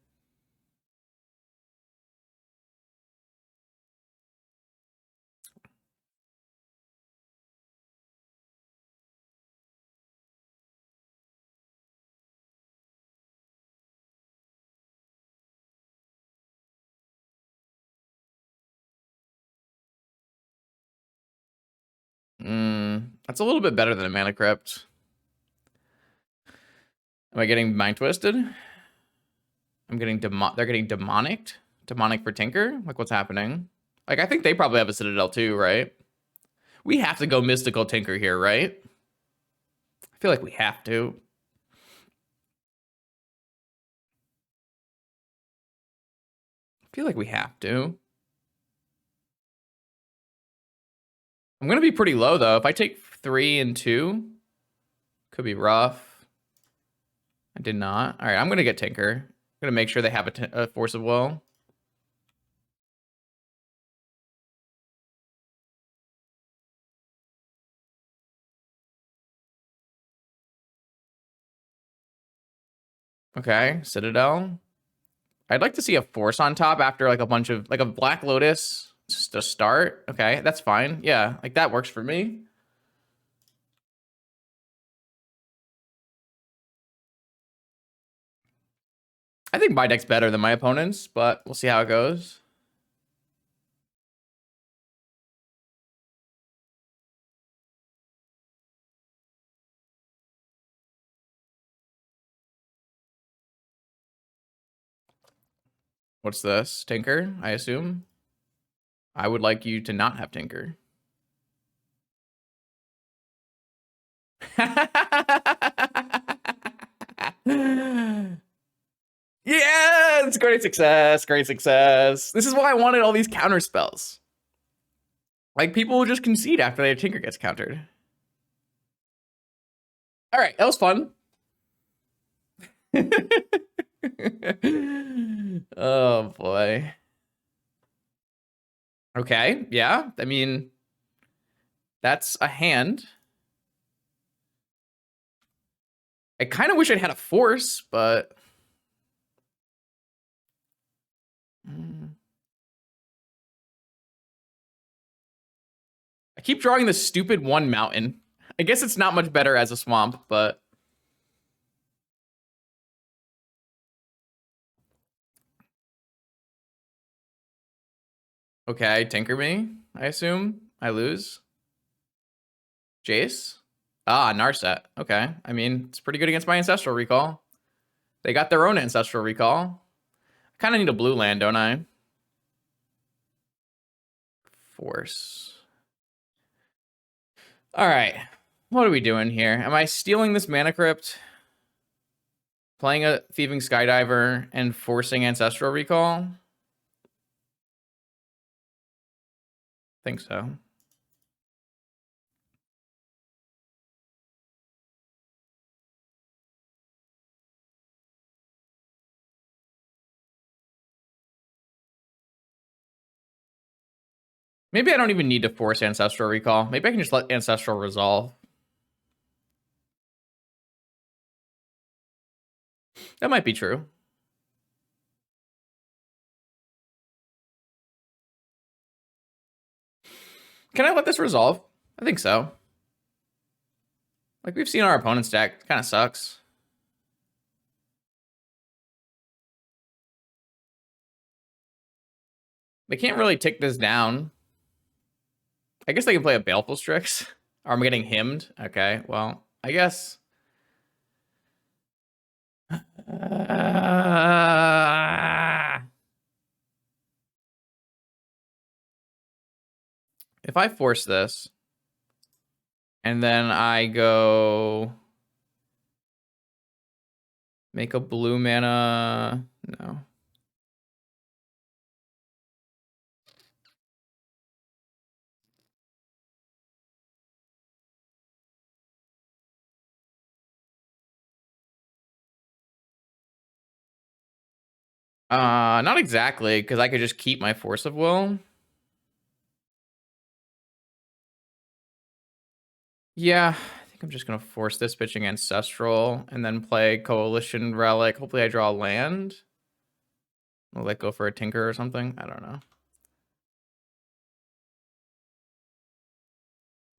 That's a little bit better than a Mana Crypt. Am I getting Mind Twisted? I'm getting they're getting Demonicked? Demonic for Tinker? Like, what's happening? Like, I think they probably have a Citadel too, right? We have to go Mystical Tinker here, right? I feel like we have to. I feel like we have to. I'm going to be pretty low, though. If I take 3 and 2, could be rough. I did not. All right, I'm going to get Tinker. I'm going to make sure they have a Force of Will. Okay, Citadel. I'd like to see a Force on top after like a bunch of like a Black Lotus just to start. Okay, that's fine. Yeah, like that works for me. I think my deck's better than my opponent's, but we'll see how it goes. What's this? Tinker, I assume? I would like you to not have Tinker. Yeah, it's great success, great success. This is why I wanted all these counter spells. Like, people will just concede after their Tinker gets countered. All right, that was fun. Oh, boy. Okay, yeah, I mean, that's a hand. I kind of wish I'd had a Force, but... I keep drawing this stupid 1 mountain. I guess it's not much better as a swamp, but... Okay, Tinker me, I assume. I lose. Jace? Ah, Narset. Okay. I mean, it's pretty good against my Ancestral Recall. They got their own Ancestral Recall. I kind of need a blue land, don't I? Force. All right. What are we doing here? Am I stealing this Mana Crypt? Playing a Thieving Skydiver and forcing Ancestral Recall? Think so. Maybe I don't even need to force Ancestral Recall. Maybe I can just let Ancestral resolve. That might be true. Can I let this resolve? I think so. Like, we've seen our opponent's deck. It kind of sucks. They can't really tick this down. I guess they can play a Baleful Strix. Or I'm getting hymned. Okay, well, I guess. If I force this, and then I go make a blue mana, no. Not exactly, because I could just keep my Force of Will. Yeah, I think I'm just gonna force this pitching Ancestral and then play Coalition Relic. Hopefully I draw a land. I'll let go for a Tinker or something. I don't know.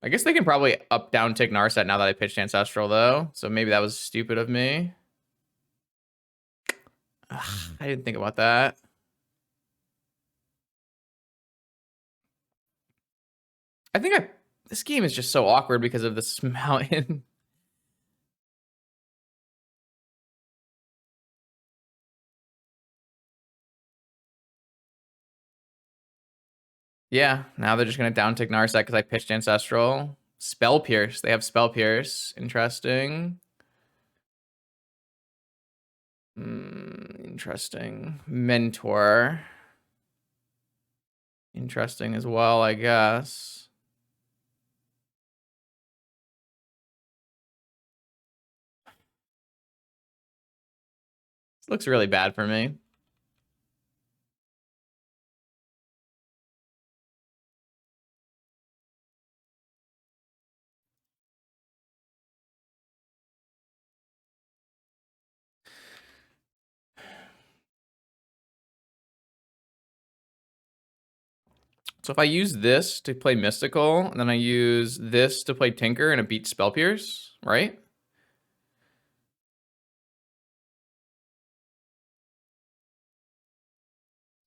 I guess they can probably up down tick Narset now that I pitched Ancestral though. So maybe that was stupid of me. Ugh, I didn't think about that. I think this game is just so awkward because of this mountain. Yeah, now they're just gonna down tick Narset because I pitched Ancestral. Spell Pierce. They have Spell Pierce. Interesting. Interesting. Mentor. Interesting as well, I guess. This looks really bad for me. So if I use this to play Mystical, and then I use this to play Tinker, and it beats Spell Pierce, right?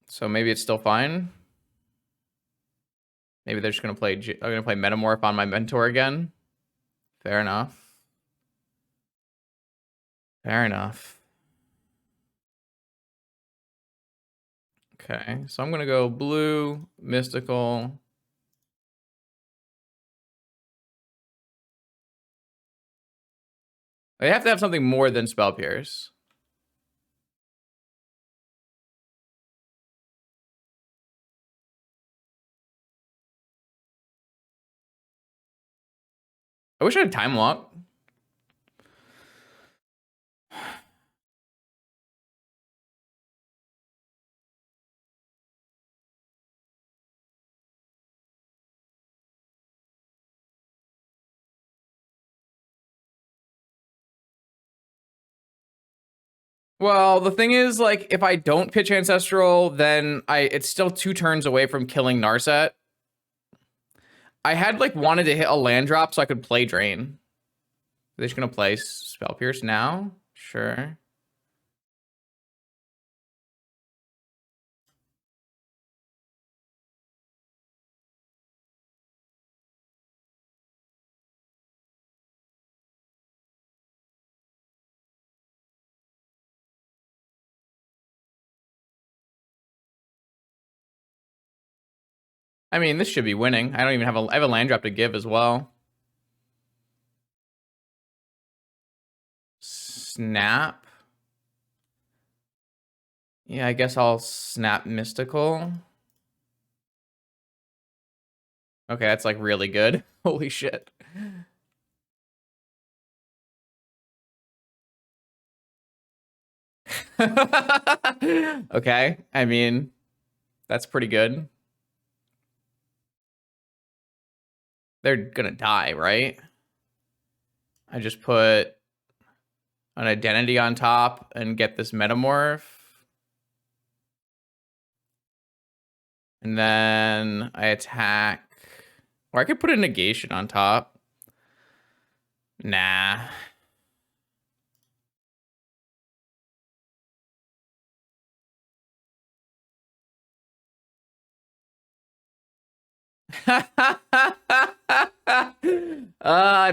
So maybe it's still fine. Maybe they're just gonna play. I'm gonna play Metamorph on my Mentor again. Fair enough. Fair enough. Okay, so I'm gonna go blue, Mystical. I have to have something more than Spell Pierce. I wish I had Time Lock. Well, the thing is, like, if I don't pitch Ancestral, then it's still 2 turns away from killing Narset. I had, like, wanted to hit a land drop so I could play Drain. They're just gonna play Spell Pierce now? Sure. I mean, this should be winning. I don't even have I have a land drop to give as well. Snap. Yeah, I guess I'll snap Mystical. Okay, that's like really good. Holy shit. Okay, I mean, that's pretty good. They're gonna die, right? I just put an identity on top and get this Metamorph. And then I attack Or I could put a negation on top. Nah.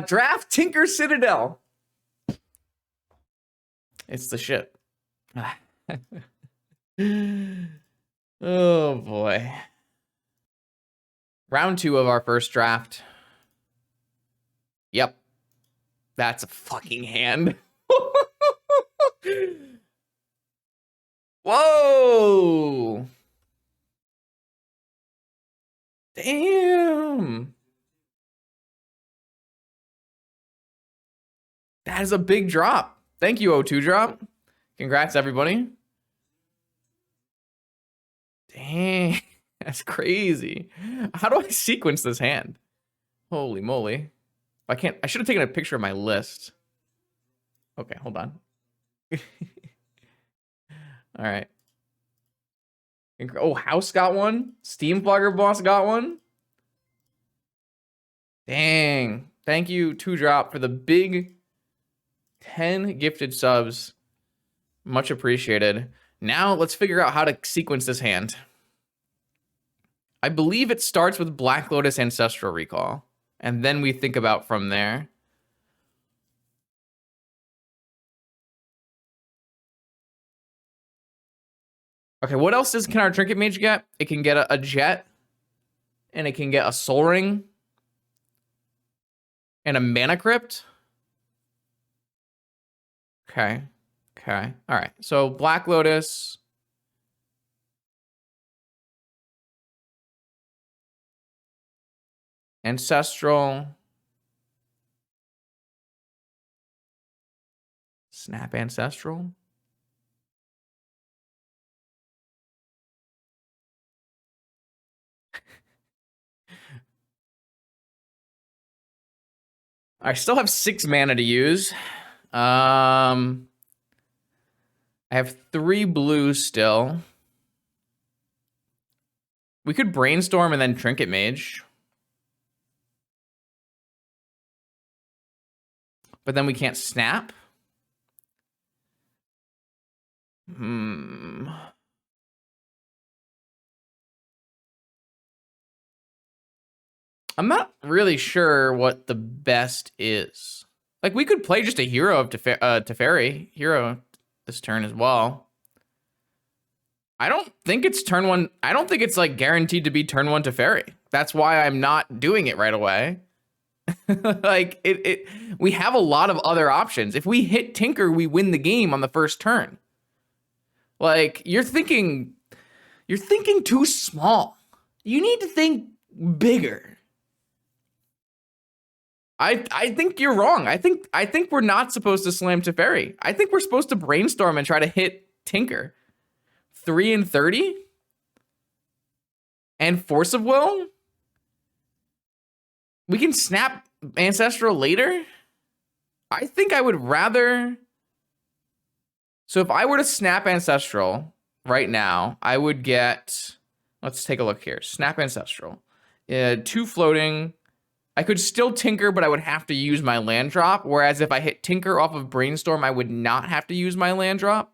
Draft Tinker Citadel. It's the shit. Oh boy. Round 2 of our first draft. Yep. That's a fucking hand. Whoa. Damn. That is a big drop. Thank you, O2 drop. Congrats, everybody. Dang. That's crazy. How do I sequence this hand? Holy moly. I should have taken a picture of my list. Okay, hold on. All right. Oh, House got one. Steam Flogger Boss got one. Dang. Thank you, 2drop, for the big 10 gifted subs. Much appreciated. Now let's figure out how to sequence this hand. I believe it starts with Black Lotus Ancestral Recall, and then we think about from there. Okay, what else can our Trinket Mage get? It can get a Jet, and it can get a Soul Ring, and a Mana Crypt. Okay, okay, all right. So Black Lotus. Ancestral. Snap Ancestral. I still have 6 mana to use. I have 3 blues still. We could Brainstorm and then Trinket Mage. But then we can't snap. I'm not really sure what the best is. Like, we could play just a Hero of Teferi. Hero this turn as well. I don't think it's turn 1. I don't think it's, like, guaranteed to be turn 1 Teferi. That's why I'm not doing it right away. Like, we have a lot of other options. If we hit Tinker, we win the game on the first turn. Like, you're thinking too small. You need to think bigger. I think you're wrong. I think we're not supposed to slam Teferi. I think we're supposed to Brainstorm and try to hit Tinker. 3 and 30? And Force of Will? We can snap Ancestral later? I think I would rather... So if I were to snap Ancestral right now, I would get... Let's take a look here. Snap Ancestral. 2 floating. I could still Tinker, but I would have to use my land drop. Whereas if I hit Tinker off of Brainstorm, I would not have to use my land drop.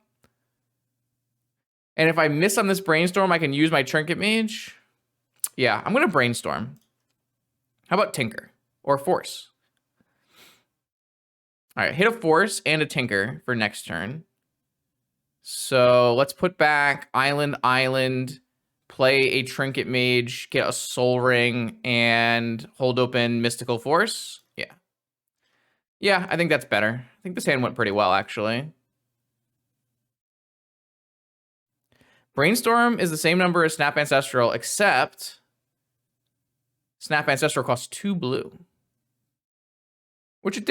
And if I miss on this Brainstorm, I can use my Trinket Mage. Yeah, I'm going to Brainstorm. How about Tinker? Or Force? All right, hit a Force and a Tinker for next turn. So let's put back Island, play a Trinket Mage, get a Soul Ring, and hold open Mystical Force. Yeah. Yeah, I think that's better. I think this hand went pretty well, actually. Brainstorm is the same number as Snap Ancestral, except Snap Ancestral costs 2 blue. Which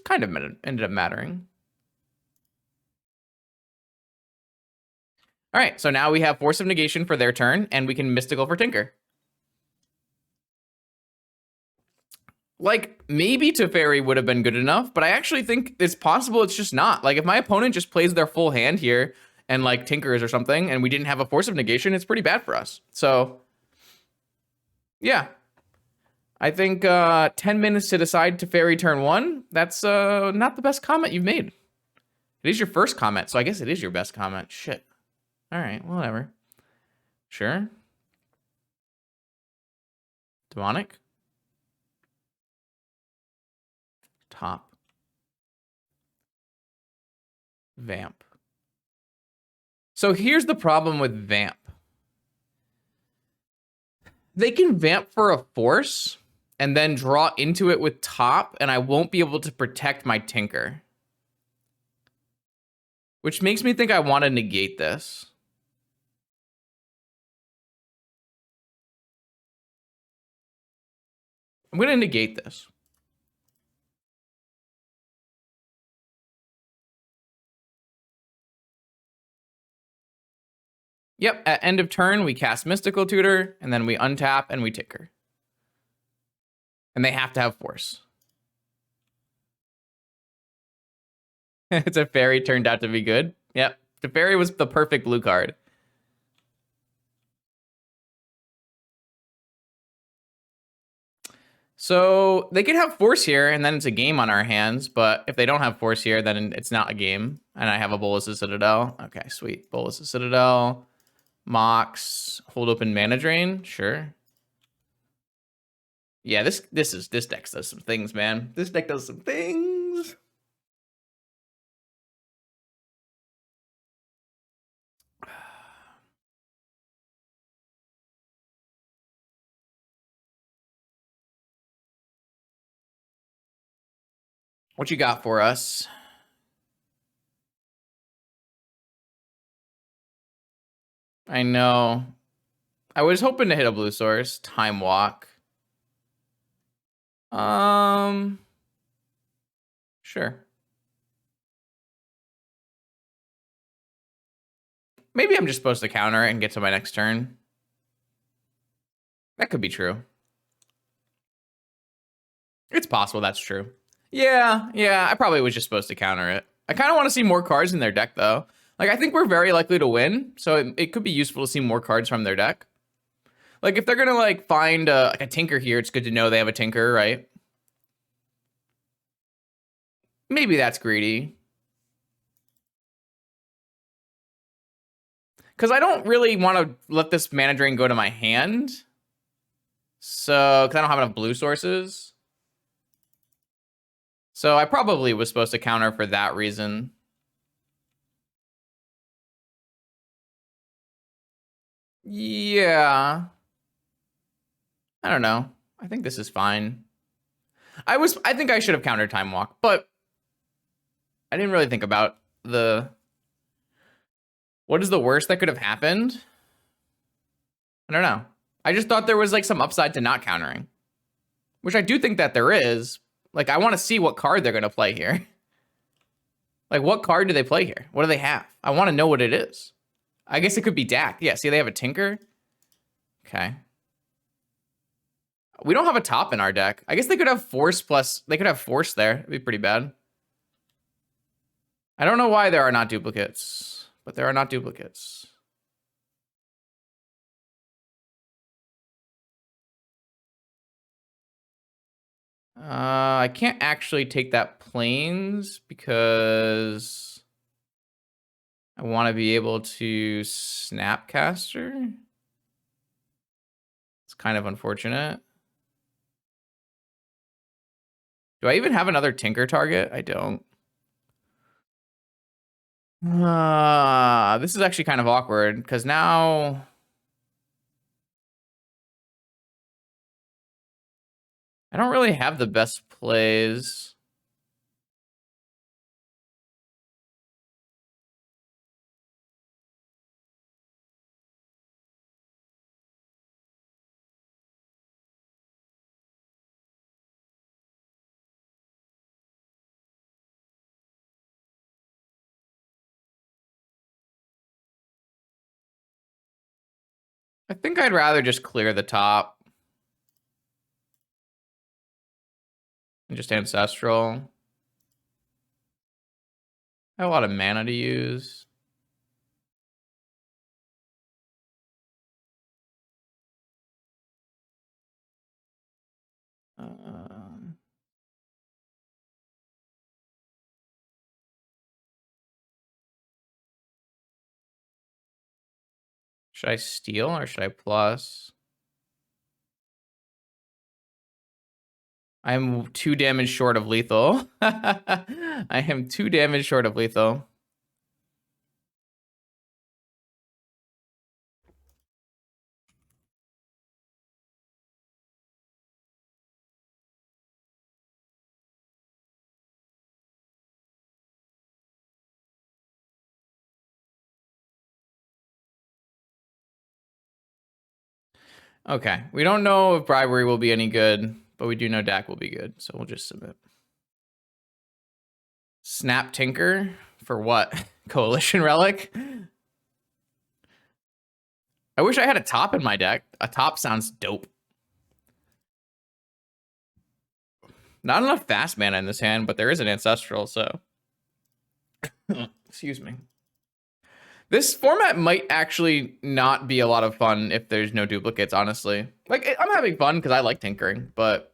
kind of ended up mattering. All right, so now we have Force of Negation for their turn, and we can Mystical for Tinker. Like, maybe Teferi would have been good enough, but I actually think it's possible it's just not. Like, if my opponent just plays their full hand here and, like, Tinkers or something, and we didn't have a Force of Negation, it's pretty bad for us. So, yeah. I think 10 minutes to decide to fairy turn 1. That's not the best comment you've made. It is your first comment, so I guess it is your best comment. Shit. All right, whatever. Sure. Demonic. Top. Vamp. So here's the problem with Vamp. They can Vamp for a force and then draw into it with top, and I won't be able to protect my Tinker. Which makes me think I want to negate this. I'm going to negate this. Yep, at end of turn, we cast Mystical Tutor, and then we untap and we Tinker. And they have to have force. It's a fairy turned out to be good. Yep, the fairy was the perfect blue card. So they could have force here, and then it's a game on our hands. But if they don't have force here, then it's not a game. And I have a Bolas' Citadel. Okay, sweet. Bolas' Citadel. Mox. Hold open mana drain. Sure. Yeah, this deck does some things, man. This deck does some things. What you got for us? I know. I was hoping to hit a blue source. Time Walk. Sure. Maybe I'm just supposed to counter it and get to my next turn. That could be true. It's possible that's true. Yeah, I probably was just supposed to counter it. I kind of want to see more cards in their deck, though. Like, I think we're very likely to win, so it could be useful to see more cards from their deck. Like, if they're going to, like, find like a Tinker here, it's good to know they have a Tinker, right? Maybe that's greedy. Because I don't really want to let this mana drain go to my hand. So, because I don't have enough blue sources. So I probably was supposed to counter for that reason. Yeah. I don't know. I think this is fine. I think I should have countered Time Walk, but I didn't really think about what is the worst that could have happened? I don't know. I just thought there was like some upside to not countering, which I do think that there is. Like, I want to see what card they're going to play here. Like, what card do they play here? What do they have? I want to know what it is. I guess it could be Dak. Yeah, see, they have a Tinker. Okay. We don't have a top in our deck. I guess they could have force plus... They could have force there. It'd be pretty bad. I don't know why there are not duplicates, but there are not duplicates. I can't actually take that planes because I want to be able to Snapcaster. It's kind of unfortunate. Do I even have another Tinker target? I don't. This is actually kind of awkward because now I don't really have the best plays. I think I'd rather just clear the top and just Ancestral. I have a lot of mana to use. Should I steal or should I plus? I'm 2 damage short of lethal. I am 2 damage short of lethal. Okay, we don't know if bribery will be any good, but we do know Dak will be good, so we'll just submit. Snap Tinker for what? Coalition Relic? I wish I had a top in my deck. A top sounds dope. Not enough fast mana in this hand, but there is an Ancestral, so. Excuse me. This format might actually not be a lot of fun if there's no duplicates, honestly. Like, I'm having fun because I like tinkering, but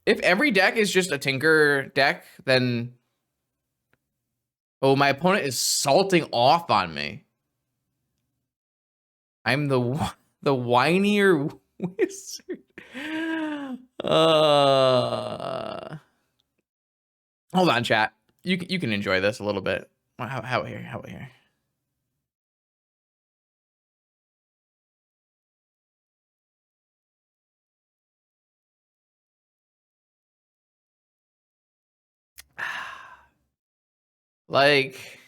if every deck is just a tinker deck, then... Oh, my opponent is salting off on me. I'm the whinier wizard. Hold on, chat. You can enjoy this a little bit. How here? Like,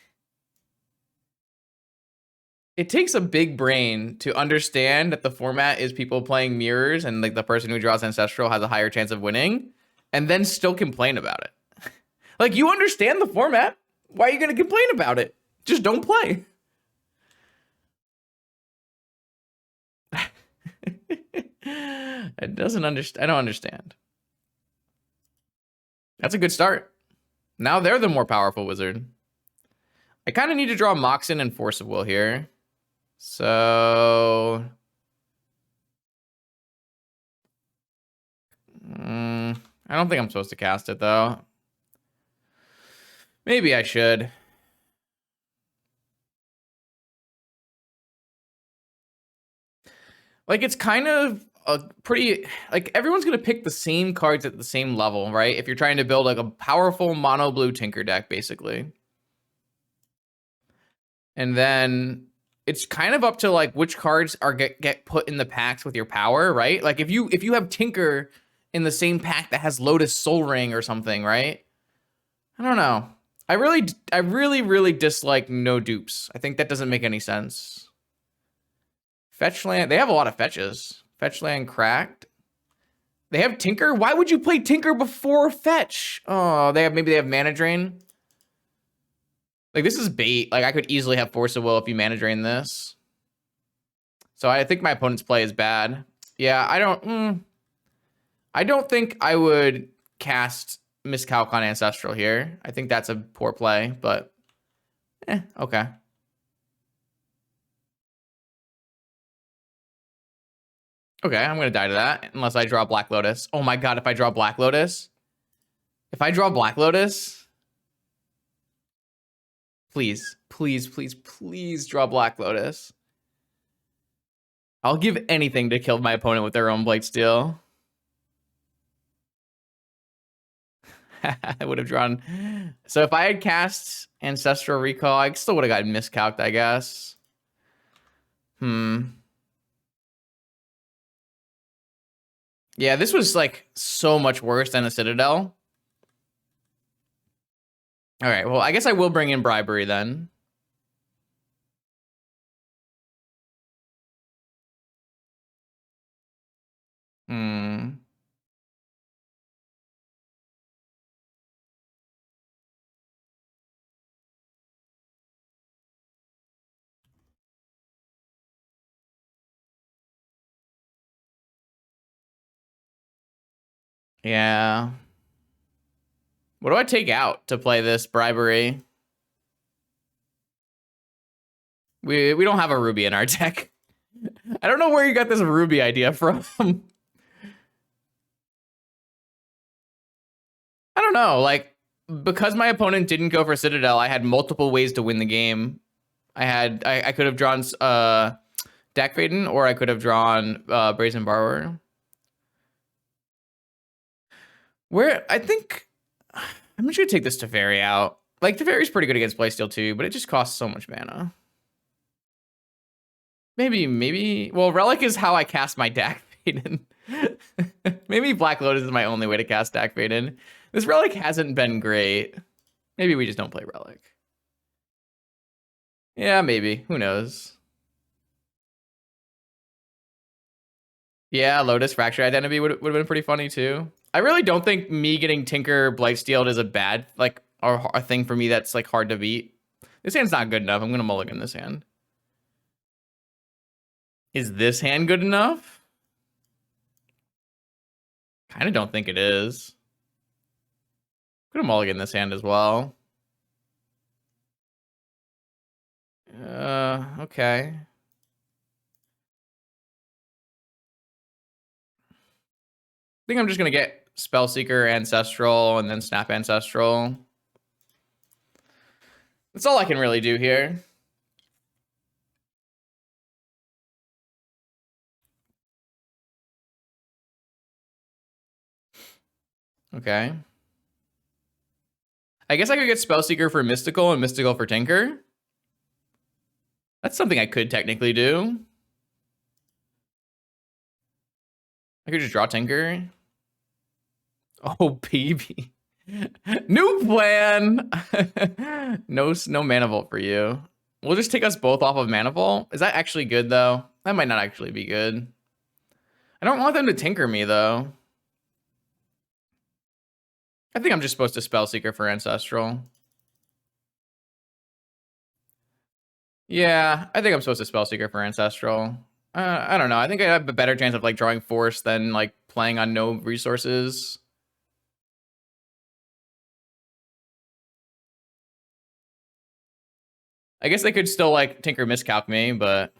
it takes a big brain to understand that the format is people playing mirrors and like the person who draws Ancestral has a higher chance of winning, and then still complain about it. Like, you understand the format. Why are you going to complain about it? Just don't play. It doesn't understand. I don't understand. That's a good start. Now they're the more powerful wizard. I kind of need to draw Moxen and Force of Will here. So... I don't think I'm supposed to cast it, though. Maybe I should. Like, it's kind of a pretty... Like, everyone's going to pick the same cards at the same level, right? If you're trying to build, like, a powerful mono-blue Tinker deck, basically. And then it's kind of up to, like, which cards are get put in the packs with your power, right? Like, if you have Tinker in the same pack that has Lotus Soul Ring or something, right? I don't know. I really dislike no dupes. I think that doesn't make any sense. Fetch land. They have a lot of fetches. Fetch land cracked. They have Tinker. Why would you play Tinker before fetch? Oh, maybe they have Mana Drain. Like, this is bait. Like, I could easily have Force of Will if you Mana Drain this. So I think my opponent's play is bad. Yeah, I don't think I would cast Miscalc on Ancestral here. I think that's a poor play, but okay. Okay, I'm gonna die to that unless I draw Black Lotus. Oh my god, if I draw Black Lotus? If I draw Black Lotus? Please, please, please, please draw Black Lotus. I'll give anything to kill my opponent with their own Blightsteel. I would have drawn... So if I had cast Ancestral Recall, I still would have gotten miscalced, I guess. Yeah, this was, like, so much worse than a Citadel. All right, well, I guess I will bring in Bribery then. Yeah. What do I take out to play this Bribery? We don't have a Ruby in our deck. I don't know where you got this Ruby idea from. know. Like, because my opponent didn't go for Citadel, I had multiple ways to win the game. I could have drawn Dak Faden, or I could have drawn Brazen Borrower. Where I think I'm just gonna take this Teferi out. Like, Teferi's pretty good against playstyle too, but it just costs so much mana. Maybe. Well, Relic is how I cast my Dak Faden. Maybe Black Lotus is my only way to cast Dak Faden. This Relic hasn't been great. Maybe we just don't play Relic. Yeah, maybe. Who knows? Yeah, Lotus Fractured Identity would have been pretty funny too. I really don't think me getting Tinker Blightsteeled is a bad, like, or a thing for me that's like hard to beat. This hand's not good enough. I'm gonna mulligan this hand. Is this hand good enough? Kind of don't think it is. I'm gonna mulligan this hand as well. Okay. I think I'm just gonna get Spellseeker, Ancestral, and then Snap Ancestral. That's all I can really do here. Okay. I guess I could get Spellseeker for Mystical and Mystical for Tinker. That's something I could technically do. I could just draw Tinker. Oh, baby. New plan. No Mana Vault for you. We'll just take us both off of Mana Vault. Is that actually good, though? That might not actually be good. I don't want them to Tinker me, though. I think I'm just supposed to Spellseeker for Ancestral. Yeah, I think I'm supposed to Spellseeker for Ancestral. I don't know. I think I have a better chance of like drawing Force than like playing on no resources. I guess they could still like Tinker Miscalc me, but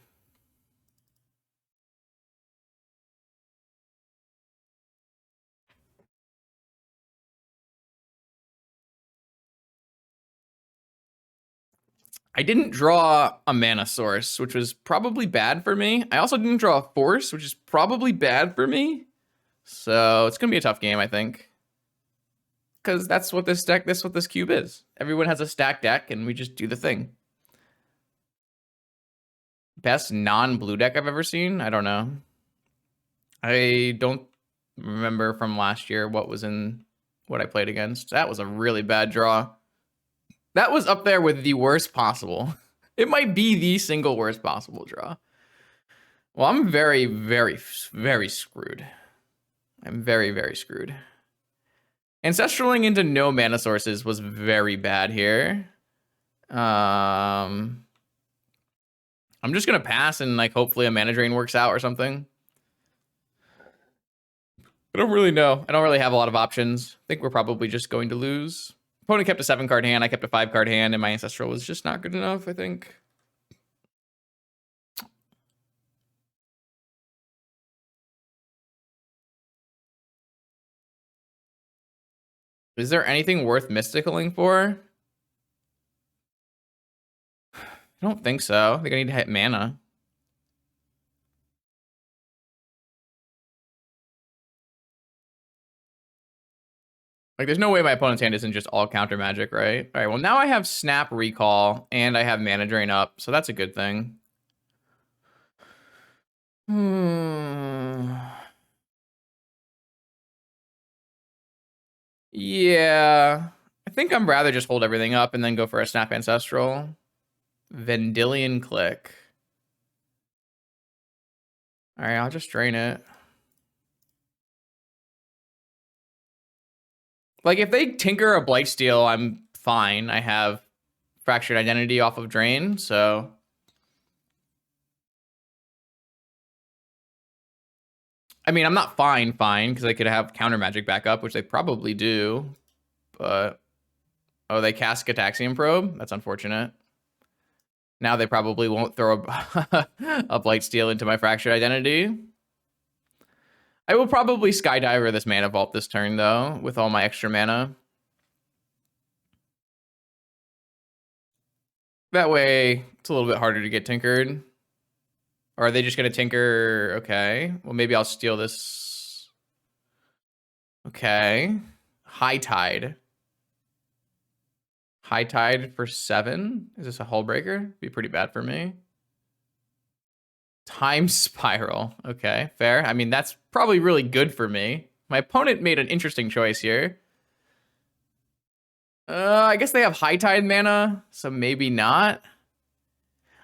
I didn't draw a mana source, which was probably bad for me. I also didn't draw a Force, which is probably bad for me. So it's gonna be a tough game, I think. Because that's what this cube is. Everyone has a stacked deck, and we just do the thing. Best non-blue deck I've ever seen? I don't know. I don't remember from last year what I played against. That was a really bad draw. That was up there with the worst possible. It might be the single worst possible draw. Well, I'm very, very, very screwed. I'm very, very screwed. Ancestraling into no mana sources was very bad here. I'm just gonna pass and like hopefully a mana drain works out or something. I don't really know. I don't really have a lot of options. I think we're probably just going to lose. Opponent kept a 7-card hand. I kept a 5-card hand, and my Ancestral was just not good enough, I think. Is there anything worth mysticaling for? I don't think so. I think I need to hit mana. Like, there's no way my opponent's hand isn't just all counter magic, right? All right, well, now I have Snap Recall, and I have Mana Drain up, so that's a good thing. Yeah. I think I'm rather just hold everything up and then go for a Snap Ancestral. Vendilion Click. All right, I'll just drain it. Like, if they tinker a Blightsteel, I'm fine. I have Fractured Identity off of drain, so... I mean, I'm not fine, because they could have counter magic backup, which they probably do. But... Oh, they cast Gitaxian Probe? That's unfortunate. Now they probably won't throw a Blightsteel into my Fractured Identity. I will probably Skydiver this Mana Vault this turn, though, with all my extra mana. That way, it's a little bit harder to get tinkered. Or are they just going to tinker? Okay. Well, maybe I'll steal this. Okay. High Tide. High Tide for 7. Is this a hull breaker? Be pretty bad for me. Time Spiral. Okay, fair. I mean, that's probably really good for me. My opponent made an interesting choice here. I guess they have High Tide mana, so maybe not.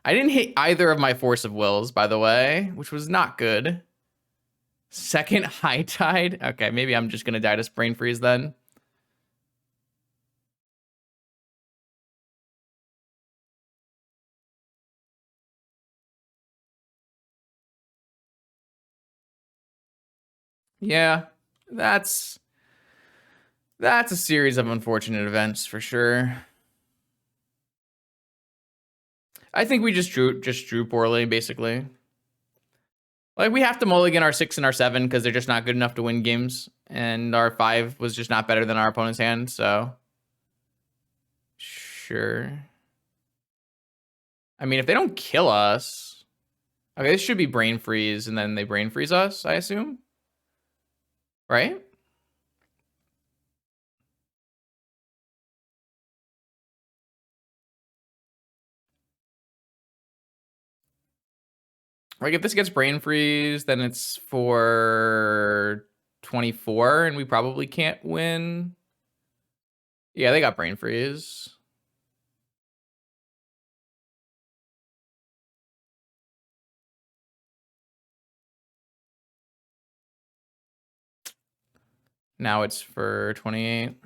I didn't hit either of my Force of Wills, by the way, which was not good. Second High Tide? Okay, maybe I'm just going to die to Brain Freeze then. Yeah, that's a series of unfortunate events for sure. I think we just drew poorly, basically. Like, we have to mulligan our 6 and our 7 because they're just not good enough to win games. And our 5 was just not better than our opponent's hand, so... Sure. I mean, if they don't kill us... Okay, this should be Brain Freeze, and then they Brain Freeze us, I assume? Right? Like, if this gets Brain Freeze, then it's for 24, and we probably can't win. Yeah, they got Brain Freeze. Now it's for 28.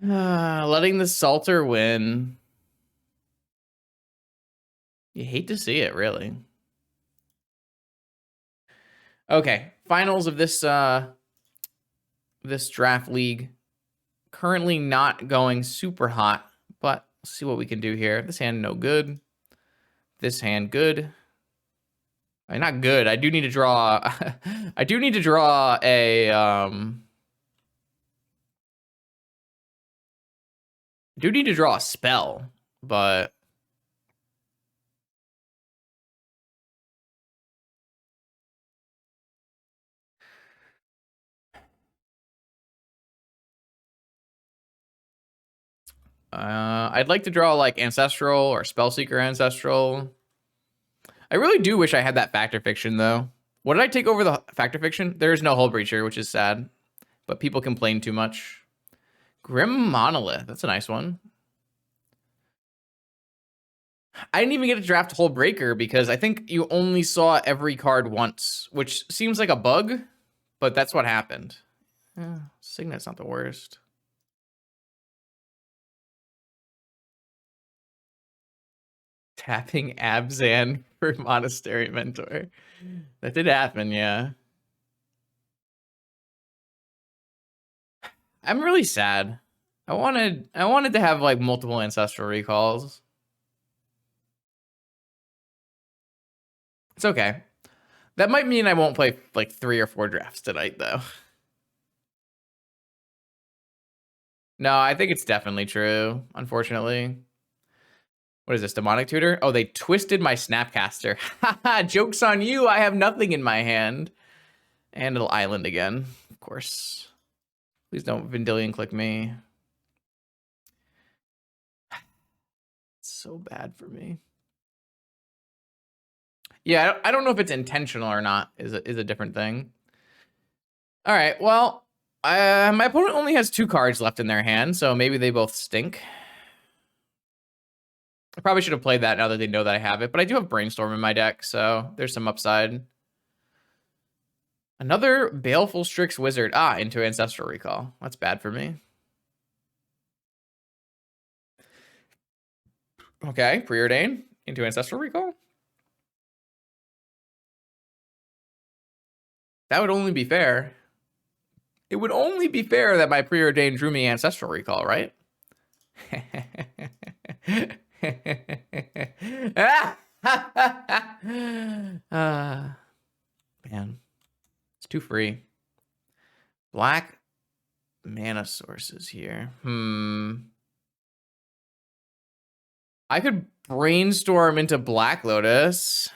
Letting the Salter win. You hate to see it, really. Okay, finals of this this draft league. Currently not going super hot, but let's see what we can do here. This hand no good. This hand good. I mean, not good. I do need to draw. I do need to draw a. Do need to draw a spell, but. I'd like to draw like Ancestral or Spellseeker Ancestral. I really do wish I had that Factor Fiction, though. What did I take over the Factor Fiction? There is no Hull Breacher, which is sad. But people complain too much. Grim Monolith. That's a nice one. I didn't even get to draft Hull Breaker because I think you only saw every card once, which seems like a bug, but that's what happened. Signet's not the worst. Tapping Abzan for Monastery Mentor. That did happen, yeah. I'm really sad. I wanted to have like multiple Ancestral Recalls. It's okay. That might mean I won't play like 3 or 4 drafts tonight, though. No, I think it's definitely true, unfortunately. What is this, Demonic Tutor? Oh, they twisted my Snapcaster. Haha, joke's on you, I have nothing in my hand. And it'll island again, of course. Please don't Vendilion click me. It's so bad for me. Yeah, I don't know if it's intentional or not, is a different thing. All right, well, my opponent only has 2 cards left in their hand, so maybe they both stink. I probably should have played that now that they know that I have it, but I do have Brainstorm in my deck, so there's some upside. Another Baleful Strix Wizard. Into Ancestral Recall. That's bad for me. Okay, Preordain into Ancestral Recall. That would only be fair. It would only be fair that my Preordain drew me Ancestral Recall, right? Man, it's too free. Black mana sources here. I could brainstorm into Black Lotus.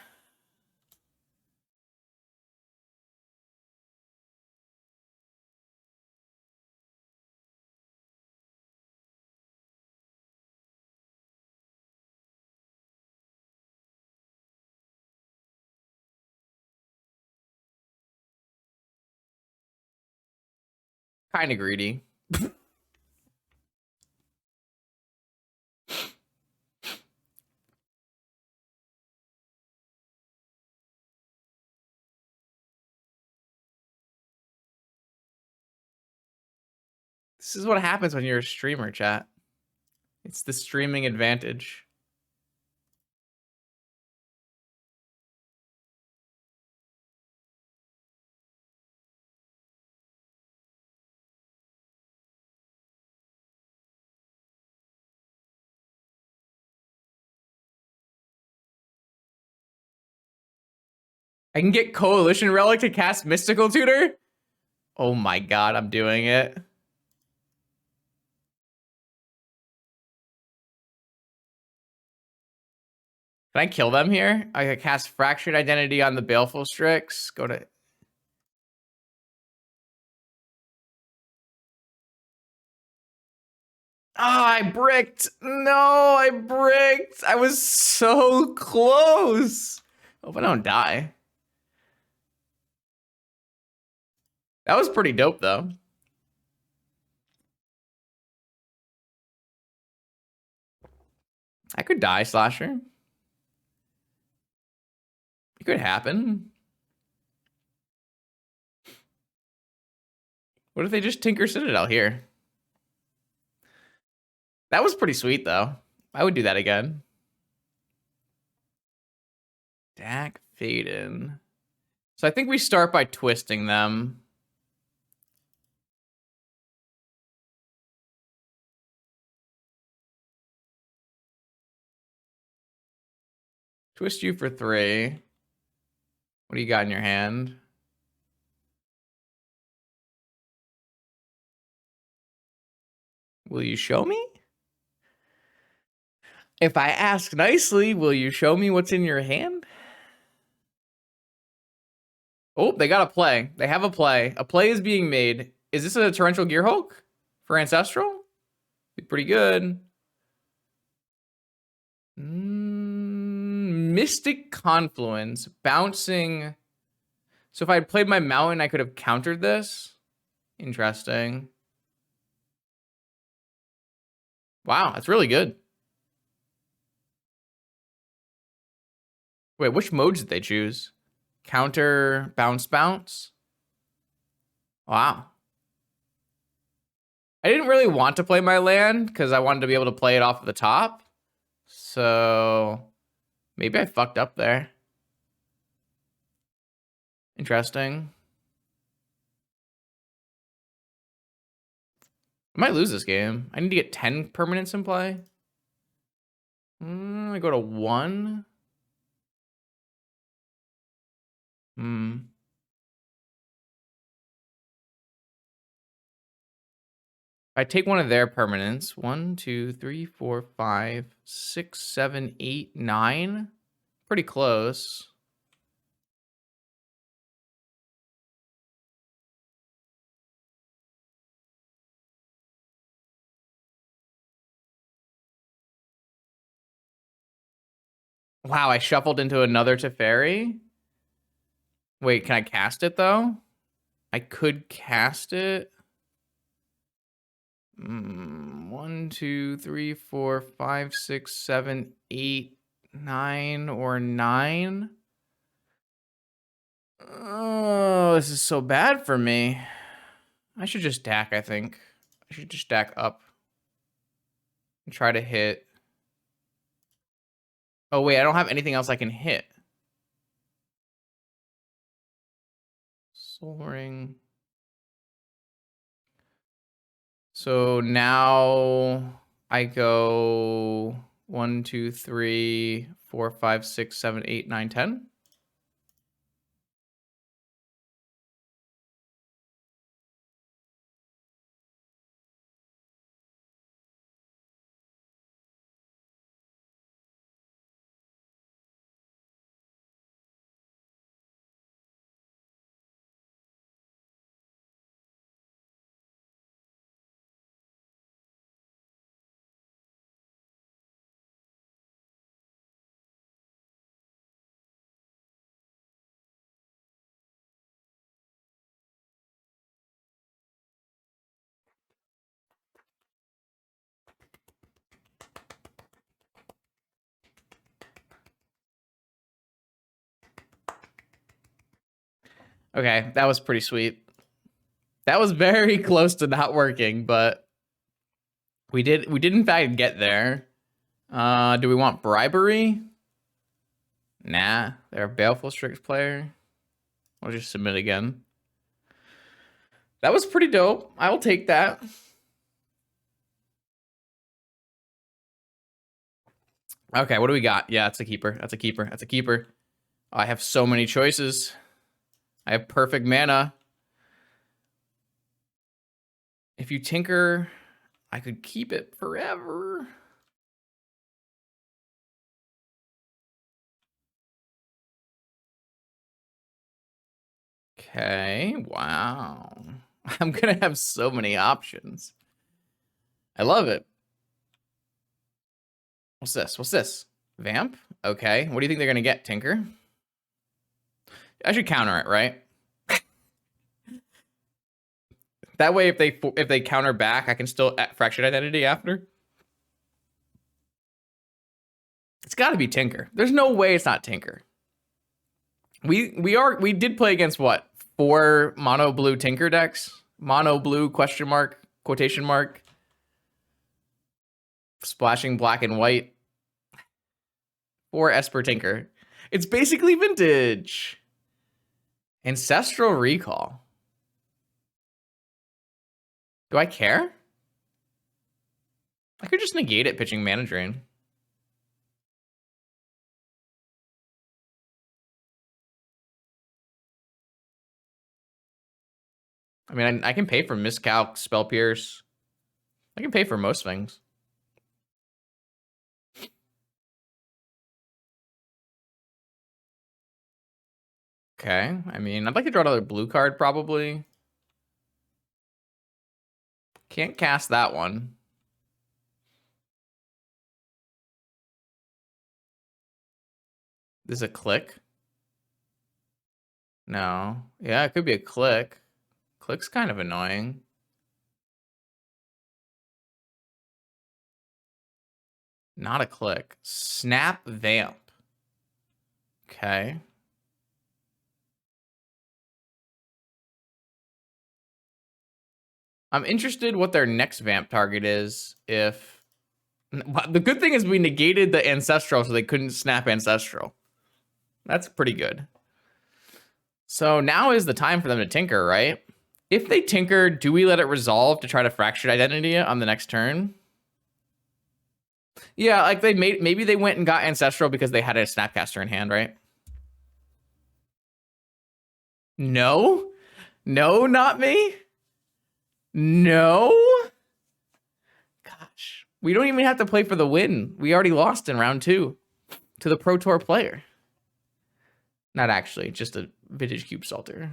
Kind of greedy. This is what happens when you're a streamer, chat. It's the streaming advantage. I can get Coalition Relic to cast Mystical Tutor? Oh my god, I'm doing it. Can I kill them here? I can cast Fractured Identity on the Baleful Strix. Go to... Oh, I bricked. No, I bricked. I was so close. Hope I don't die. That was pretty dope, though. I could die, Slasher. It could happen. What if they just Tinker Citadel here? That was pretty sweet, though. I would do that again. Dak Faden. So I think we start by twisting them. Twist you for 3. What do you got in your hand? Will you show me? If I ask nicely, will you show me what's in your hand? Oh, they got a play. They have a play. A play is being made. Is this a Torrential Gearhulk for Ancestral? Be pretty good. Mystic Confluence. Bouncing. So if I had played my Mountain, I could have countered this. Interesting. Wow, that's really good. Wait, which modes did they choose? Counter, bounce, bounce? Wow. I didn't really want to play my land because I wanted to be able to play it off the top. So maybe I fucked up there. Interesting. I might lose this game. I need to get 10 permanents in play. I go to 1. I take one of their permanents. 1, 2, 3, 4, 5, 6, 7, 8, 9. Pretty close. Wow, I shuffled into another Teferi. Wait, can I cast it though? I could cast it. 1, 2, 3, 4, 5, 6, 7, 8, 9, or 9. Oh, this is so bad for me. I should just stack, I think. I should just stack up and try to hit. Oh, wait, I don't have anything else I can hit. Soul Ring. So now I go 1, 2, 3, 4, 5, 6, 7, 8, 9, 10. Okay, that was pretty sweet. That was very close to not working, but we did in fact get there. Do we want bribery? Nah, they're a Baleful Strix player. I'll just submit again. That was pretty dope. I will take that. Okay, what do we got? Yeah, it's a keeper. That's a keeper. That's a keeper. I have so many choices. I have perfect mana. If you tinker, I could keep it forever. Okay, wow. I'm gonna have so many options. I love it. What's this? What's this? Vamp? Okay. What do you think they're gonna get, Tinker? I should counter it, right? That way, if they counter back, I can still fractured identity after. It's got to be Tinker. There's no way it's not Tinker. We did play against what? 4 mono blue Tinker decks? Mono blue question mark, quotation mark. Splashing black and white. 4 Esper Tinker. It's basically vintage. Ancestral Recall. Do I care? I could just negate it pitching Mana Drain. I mean, I can pay for Miscalc, Spell Pierce. I can pay for most things. Okay, I mean, I'd like to draw another blue card, probably. Can't cast that one. This is a click? No. Yeah, it could be a click. Click's kind of annoying. Not a click. Snap Vamp. Okay. I'm interested what their next Vamp target is if... The good thing is we negated the Ancestral so they couldn't snap Ancestral. That's pretty good. So now is the time for them to tinker, right? If they tinker, do we let it resolve to try to fracture identity on the next turn? Yeah, like maybe they went and got Ancestral because they had a Snapcaster in hand, right? No? No, not me? No? Gosh. We don't even have to play for the win. We already lost in round 2 to the Pro Tour player. Not actually, just a Vintage Cube Salter.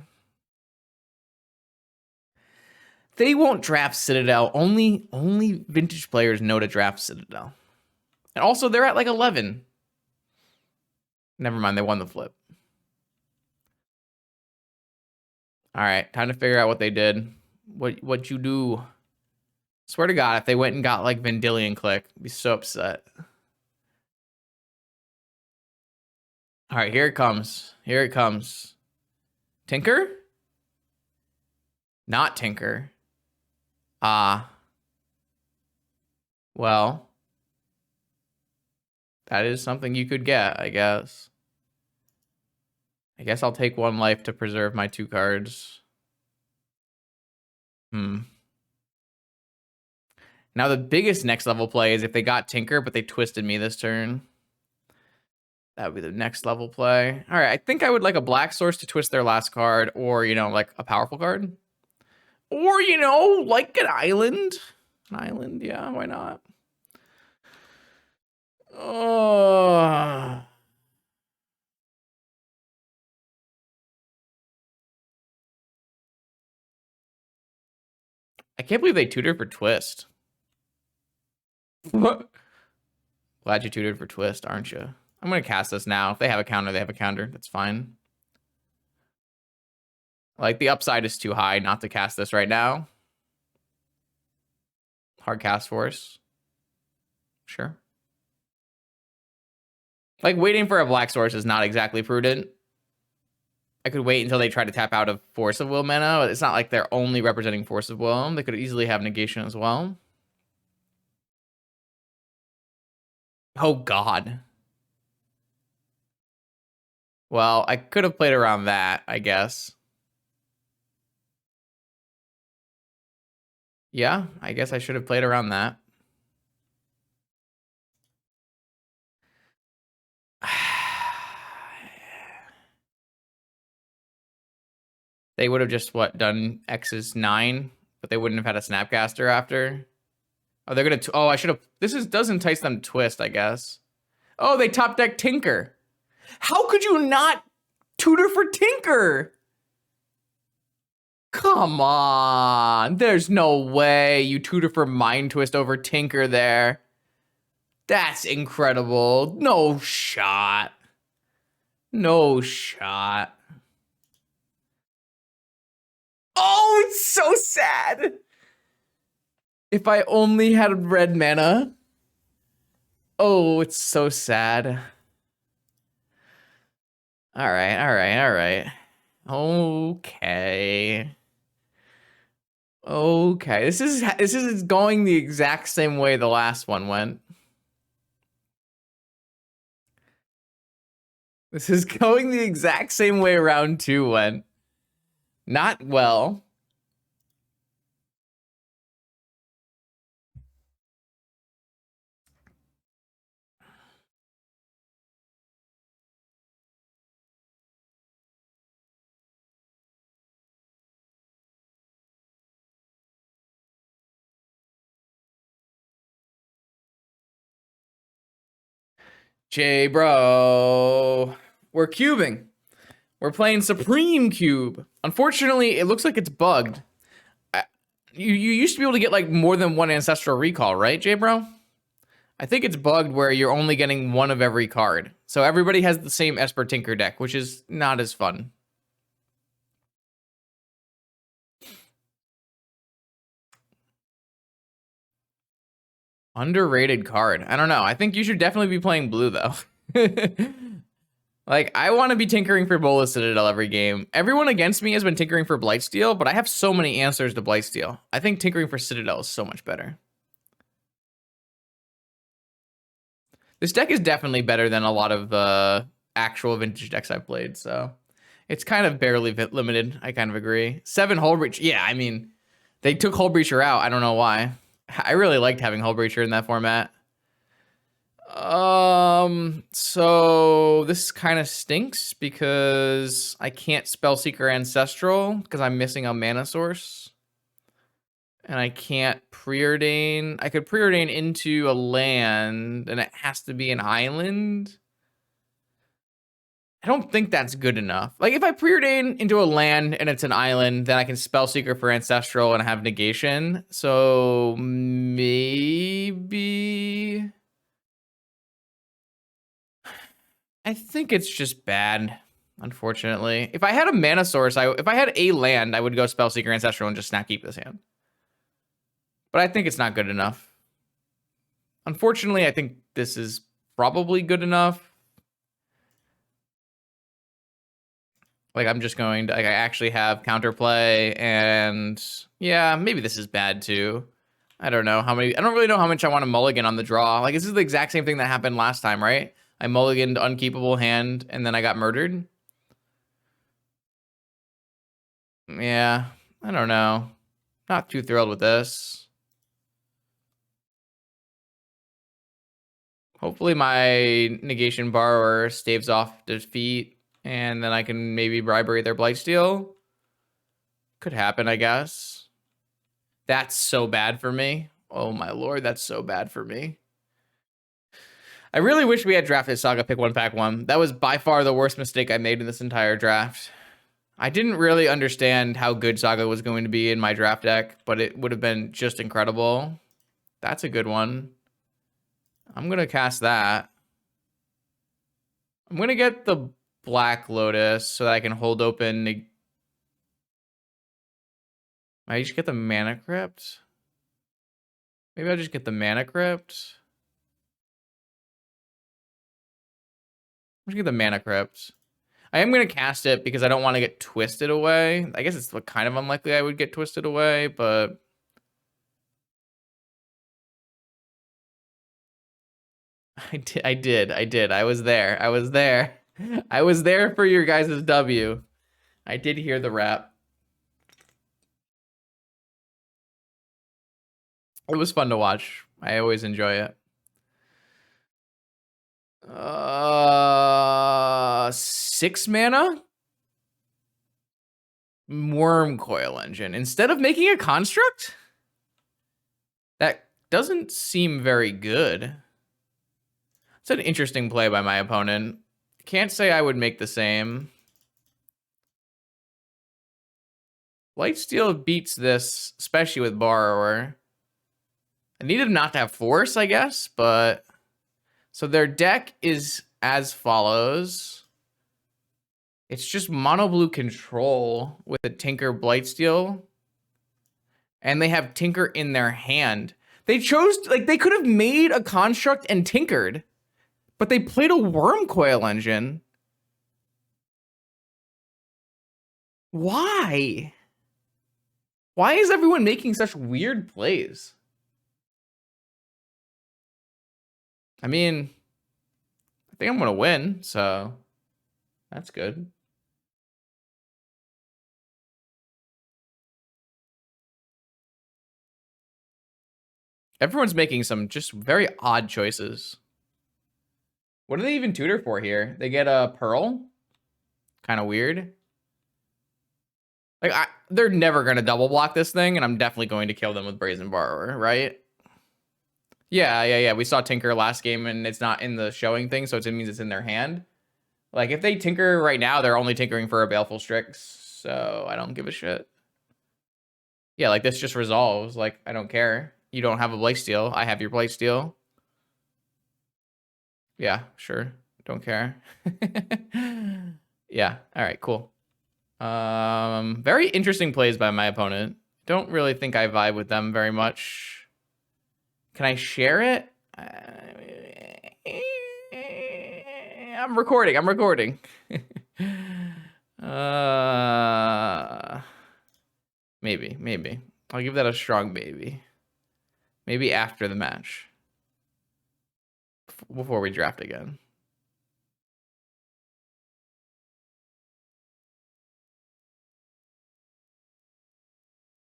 They won't draft Citadel. Only Vintage players know to draft Citadel. And also, they're at like 11. Never mind, they won the flip. All right, time to figure out what they did. What you do? Swear to God, if they went and got like Vendilion Click, I'd be so upset. All right, here it comes. Here it comes. Tinker? Not Tinker. Well, that is something you could get, I guess. I guess I'll take 1 life to preserve my 2 cards. Now the biggest next level play is if they got Tinker, but they twisted me this turn. That would be the next level play. All right, I think I would like a black source to twist their last card, or, you know, like a powerful card. Or, you know, like an island. An island, yeah, why not? Oh. I can't believe they tutored for twist. What? Glad you tutored for twist, aren't you? I'm going to cast this now. If they have a counter, they have a counter. That's fine. Like, the upside is too high not to cast this right now. Hard cast force. Sure. Like, waiting for a black source is not exactly prudent. I could wait until they try to tap out of Force of Will mana, but it's not like they're only representing Force of Will. They could easily have negation as well. Oh, God. Well, I could have played around that, I guess. Yeah, I guess I should have played around that. They would have just, what, done X's 9, but they wouldn't have had a Snapcaster after. Oh, they're going to... Oh, I should have... This does entice them to twist, I guess. Oh, they top deck Tinker. How could you not tutor for Tinker? Come on. There's no way you tutor for Mind Twist over Tinker there. That's incredible. No shot. No shot. Oh, it's so sad. If I only had red mana. Oh, it's so sad. All right, all right, all right. Okay. Okay. This is going the exact same way the last one went. This is going the exact same way round 2 went. Not well. J bro. We're cubing. We're playing Supreme Cube. Unfortunately, it looks like it's bugged. You used to be able to get like more than one Ancestral Recall, right, J bro? I think it's bugged where you're only getting one of every card. So everybody has the same Esper Tinker deck, which is not as fun. Underrated card. I don't know. I think you should definitely be playing blue, though. Like, I want to be tinkering for Bolas Citadel every game. Everyone against me has been tinkering for Blightsteel, but I have so many answers to Blightsteel. I think tinkering for Citadel is so much better. This deck is definitely better than a lot of the actual vintage decks I've played, so it's kind of barely limited. I kind of agree. 7 Hullbreacher. Yeah, I mean, they took Hullbreacher out. I don't know why. I really liked having Hullbreacher in that format. So this kind of stinks because I can't Spellseeker Ancestral because I'm missing a mana source. And I can't preordain. I could preordain into a land, and it has to be an island. I don't think that's good enough. Like, if I preordain into a land and it's an island, then I can Spellseeker for Ancestral and have negation. So maybe... I think it's just bad, unfortunately. If I had a mana source, if I had a land, I would go Spellseeker Ancestral and just snap keep this hand. But I think it's not good enough. Unfortunately, I think this is probably good enough. Like, I'm just going to, like, I actually have counterplay, and yeah, maybe this is bad too. I don't know how many, I don't really know how much I want to mulligan on the draw. Like, this is the exact same thing that happened last time, right? I mulliganed Unkeepable Hand, and then I got murdered. Yeah, I don't know. Not too thrilled with this. Hopefully my negation borrower staves off defeat, and then I can maybe bribery their Blightsteel. Could happen, I guess. That's so bad for me. Oh my lord, that's so bad for me. I really wish we had drafted Saga pick 1 pack 1. That was by far the worst mistake I made in this entire draft. I didn't really understand how good Saga was going to be in my draft deck, but it would have been just incredible. That's a good one. I'm going to cast that. I'm going to get the Black Lotus so that I can hold open. I just get the Mana Crypt. Maybe I'll just get the Mana Crypt. I'm just get the Mana Crypt. I am going to cast it because I don't want to get twisted away. I guess it's kind of unlikely I would get twisted away, but... I did. I was there. I was there for your guys' W. I did hear the rap. It was fun to watch. I always enjoy it. 6 mana? Wurmcoil Engine. Instead of making a construct? That doesn't seem very good. It's an interesting play by my opponent. Can't say I would make the same. Blightsteel beats this, especially with Borrower. I needed not to have Force, I guess, but... So their deck is as follows. It's just mono blue control with a Tinker Blightsteel. And they have Tinker in their hand. They chose, like, they could have made a construct and tinkered. But they played a Wurmcoil Engine. Why? Why is everyone making such weird plays? I mean, I think I'm going to win, so that's good. Everyone's making some just very odd choices. What do they even tutor for here? They get a Pearl? Kind of weird. Like, they're never going to double block this thing, and I'm definitely going to kill them with Brazen Borrower, right? Yeah. We saw Tinker last game, and it's not in the showing thing, so it means it's in their hand. Like, if they Tinker right now, they're only tinkering for a Baleful Strix, so I don't give a shit. Yeah, like, this just resolves. Like, I don't care. You don't have a Blightsteel. I have your Blightsteel. Yeah, sure. Don't care. Yeah, all right, cool. Very interesting plays by my opponent. Don't really think I vibe with them very much. Can I share it? I'm recording. Maybe. I'll give that a strong maybe. Maybe after the match. Before we draft again.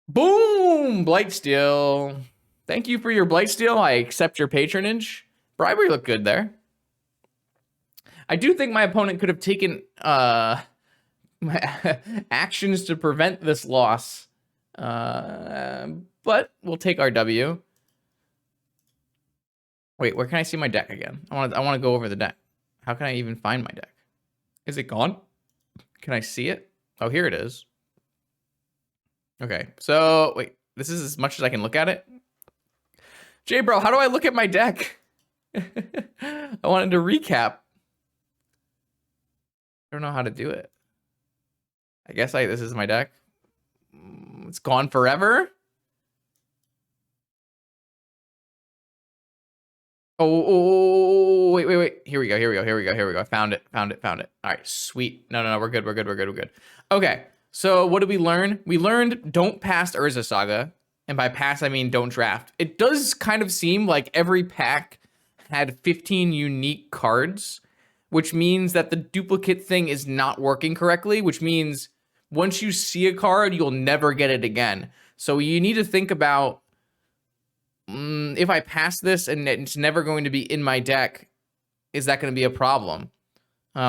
Boom! Blightsteel. Thank you for your Blightsteel. I accept your patronage. Bribery looked good there. I do think my opponent could have taken actions to prevent this loss. But we'll take our W. Wait, where can I see my deck again? I want to go over the deck. How can I even find my deck? Is it gone? Can I see it? Oh, here it is. Okay, so wait, this is as much as I can look at it. Jay, bro, how do I look at my deck? I wanted to recap. I don't know how to do it. I guess this is my deck. It's gone forever. Oh, wait. Here we go. I found it. All right, sweet. No, we're good. Okay, so what did we learn? We learned don't pass Urza Saga. And by pass, I mean don't draft. It does kind of seem like every pack had 15 unique cards, which means that the duplicate thing is not working correctly, which means once you see a card, you'll never get it again. So you need to think about, if I pass this and it's never going to be in my deck, is that going to be a problem?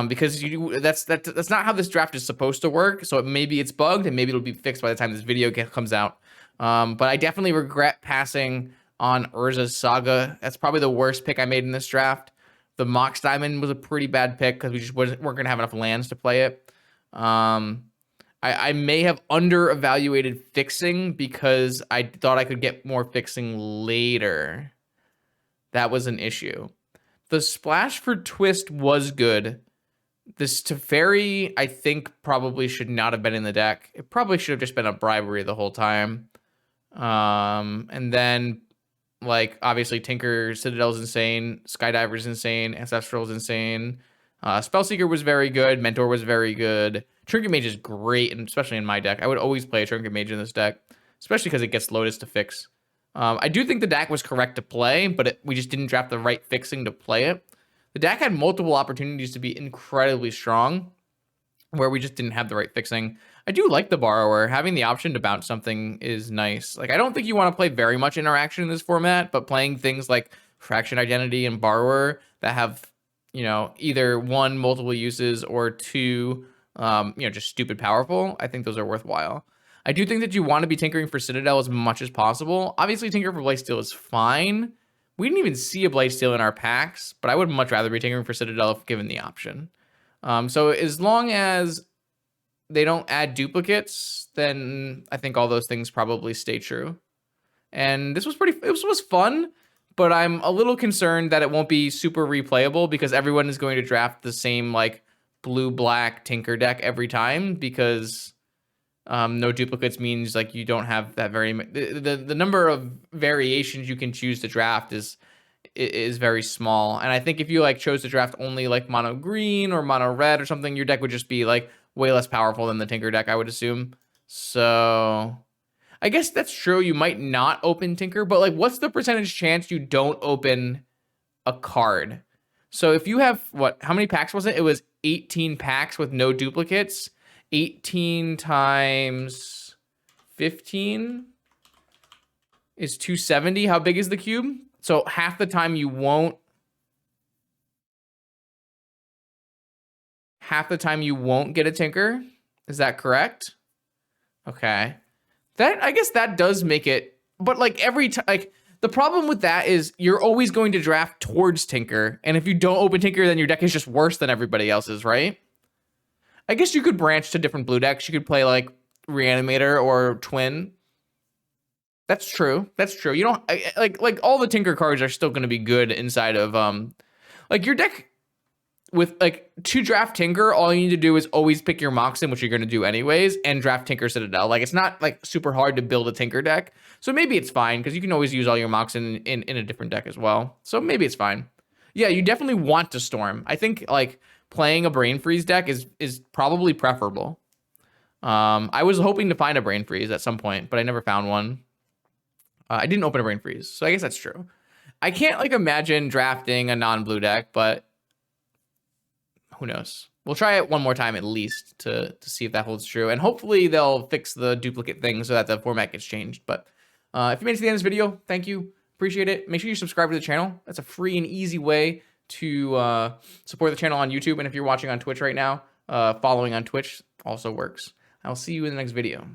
Because that's not how this draft is supposed to work. So maybe it's bugged, and maybe it'll be fixed by the time this video comes out. But I definitely regret passing on Urza's Saga. That's probably the worst pick I made in this draft. The Mox Diamond was a pretty bad pick because we just weren't going to have enough lands to play it. I may have under-evaluated fixing because I thought I could get more fixing later. That was an issue. The Splash for Twist was good. This Teferi, I think, probably should not have been in the deck. It probably should have just been a bribery the whole time. And then, like, obviously, Tinker Citadel's insane. Skydiver's insane. Ancestral's insane. Spellseeker was very good. Mentor was very good. Trinket Mage is great, and especially in my deck. I would always play a Trinket Mage in this deck, especially because it gets Lotus to fix. I do think the deck was correct to play, but we just didn't draft the right fixing to play it. The deck had multiple opportunities to be incredibly strong, where we just didn't have the right fixing. I do like the Borrower. Having the option to bounce something is nice. Like, I don't think you want to play very much interaction in this format, but playing things like Fraction Identity and Borrower that have, you know, either one, multiple uses, or two, you know, just stupid powerful, I think those are worthwhile. I do think that you want to be tinkering for Citadel as much as possible. Obviously, tinker for Blightsteel is fine. We didn't even see a Blightsteel in our packs, but I would much rather be tinkering for Citadel if given the option. So as long as they don't add duplicates, then I think all those things probably stay true. And this was it was fun, but I'm a little concerned that it won't be super replayable because everyone is going to draft the same, like, blue-black tinker deck every time because no duplicates means, like, you don't have that very the number of variations you can choose to draft is very small. And I think if you, like, chose to draft only, like, mono green or mono red or something, your deck would just be, like, way less powerful than the tinker deck, I would assume. So I guess that's true. You might not open tinker, but, like, what's the percentage chance you don't open a card? So if you have, how many packs was it? It was 18 packs with no duplicates. 18 times 15 is 270. How big is the cube? So half the time you won't get a tinker. Is that correct? Okay. I guess that does make it, but, like, every time, like, the problem with that is you're always going to draft towards tinker, and if you don't open tinker, then your deck is just worse than everybody else's, right? I guess you could branch to different blue decks. You could play, like, Reanimator or Twin. That's true. That's true. You don't, like all the tinker cards are still going to be good inside of like, your deck with, like, to draft tinker, all you need to do is always pick your Moxen, which you're going to do anyways, and draft Tinker Citadel. Like, it's not, like, super hard to build a tinker deck, so maybe it's fine because you can always use all your Moxen in a different deck as well. So maybe it's fine. Yeah, you definitely want to Storm. I think, like, playing a Brain Freeze deck is probably preferable. I was hoping to find a Brain Freeze at some point, but I never found one. I didn't open a Brain Freeze, so I guess that's true. I can't, like, imagine drafting a non-blue deck, but who knows? We'll try it one more time at least to see if that holds true, and hopefully they'll fix the duplicate thing so that the format gets changed. But if you made it to the end of this video, thank you. Appreciate it. Make sure you subscribe to the channel. That's a free and easy way to support the channel on YouTube. And if you're watching on Twitch right now, following on Twitch also works. I'll see you in the next video.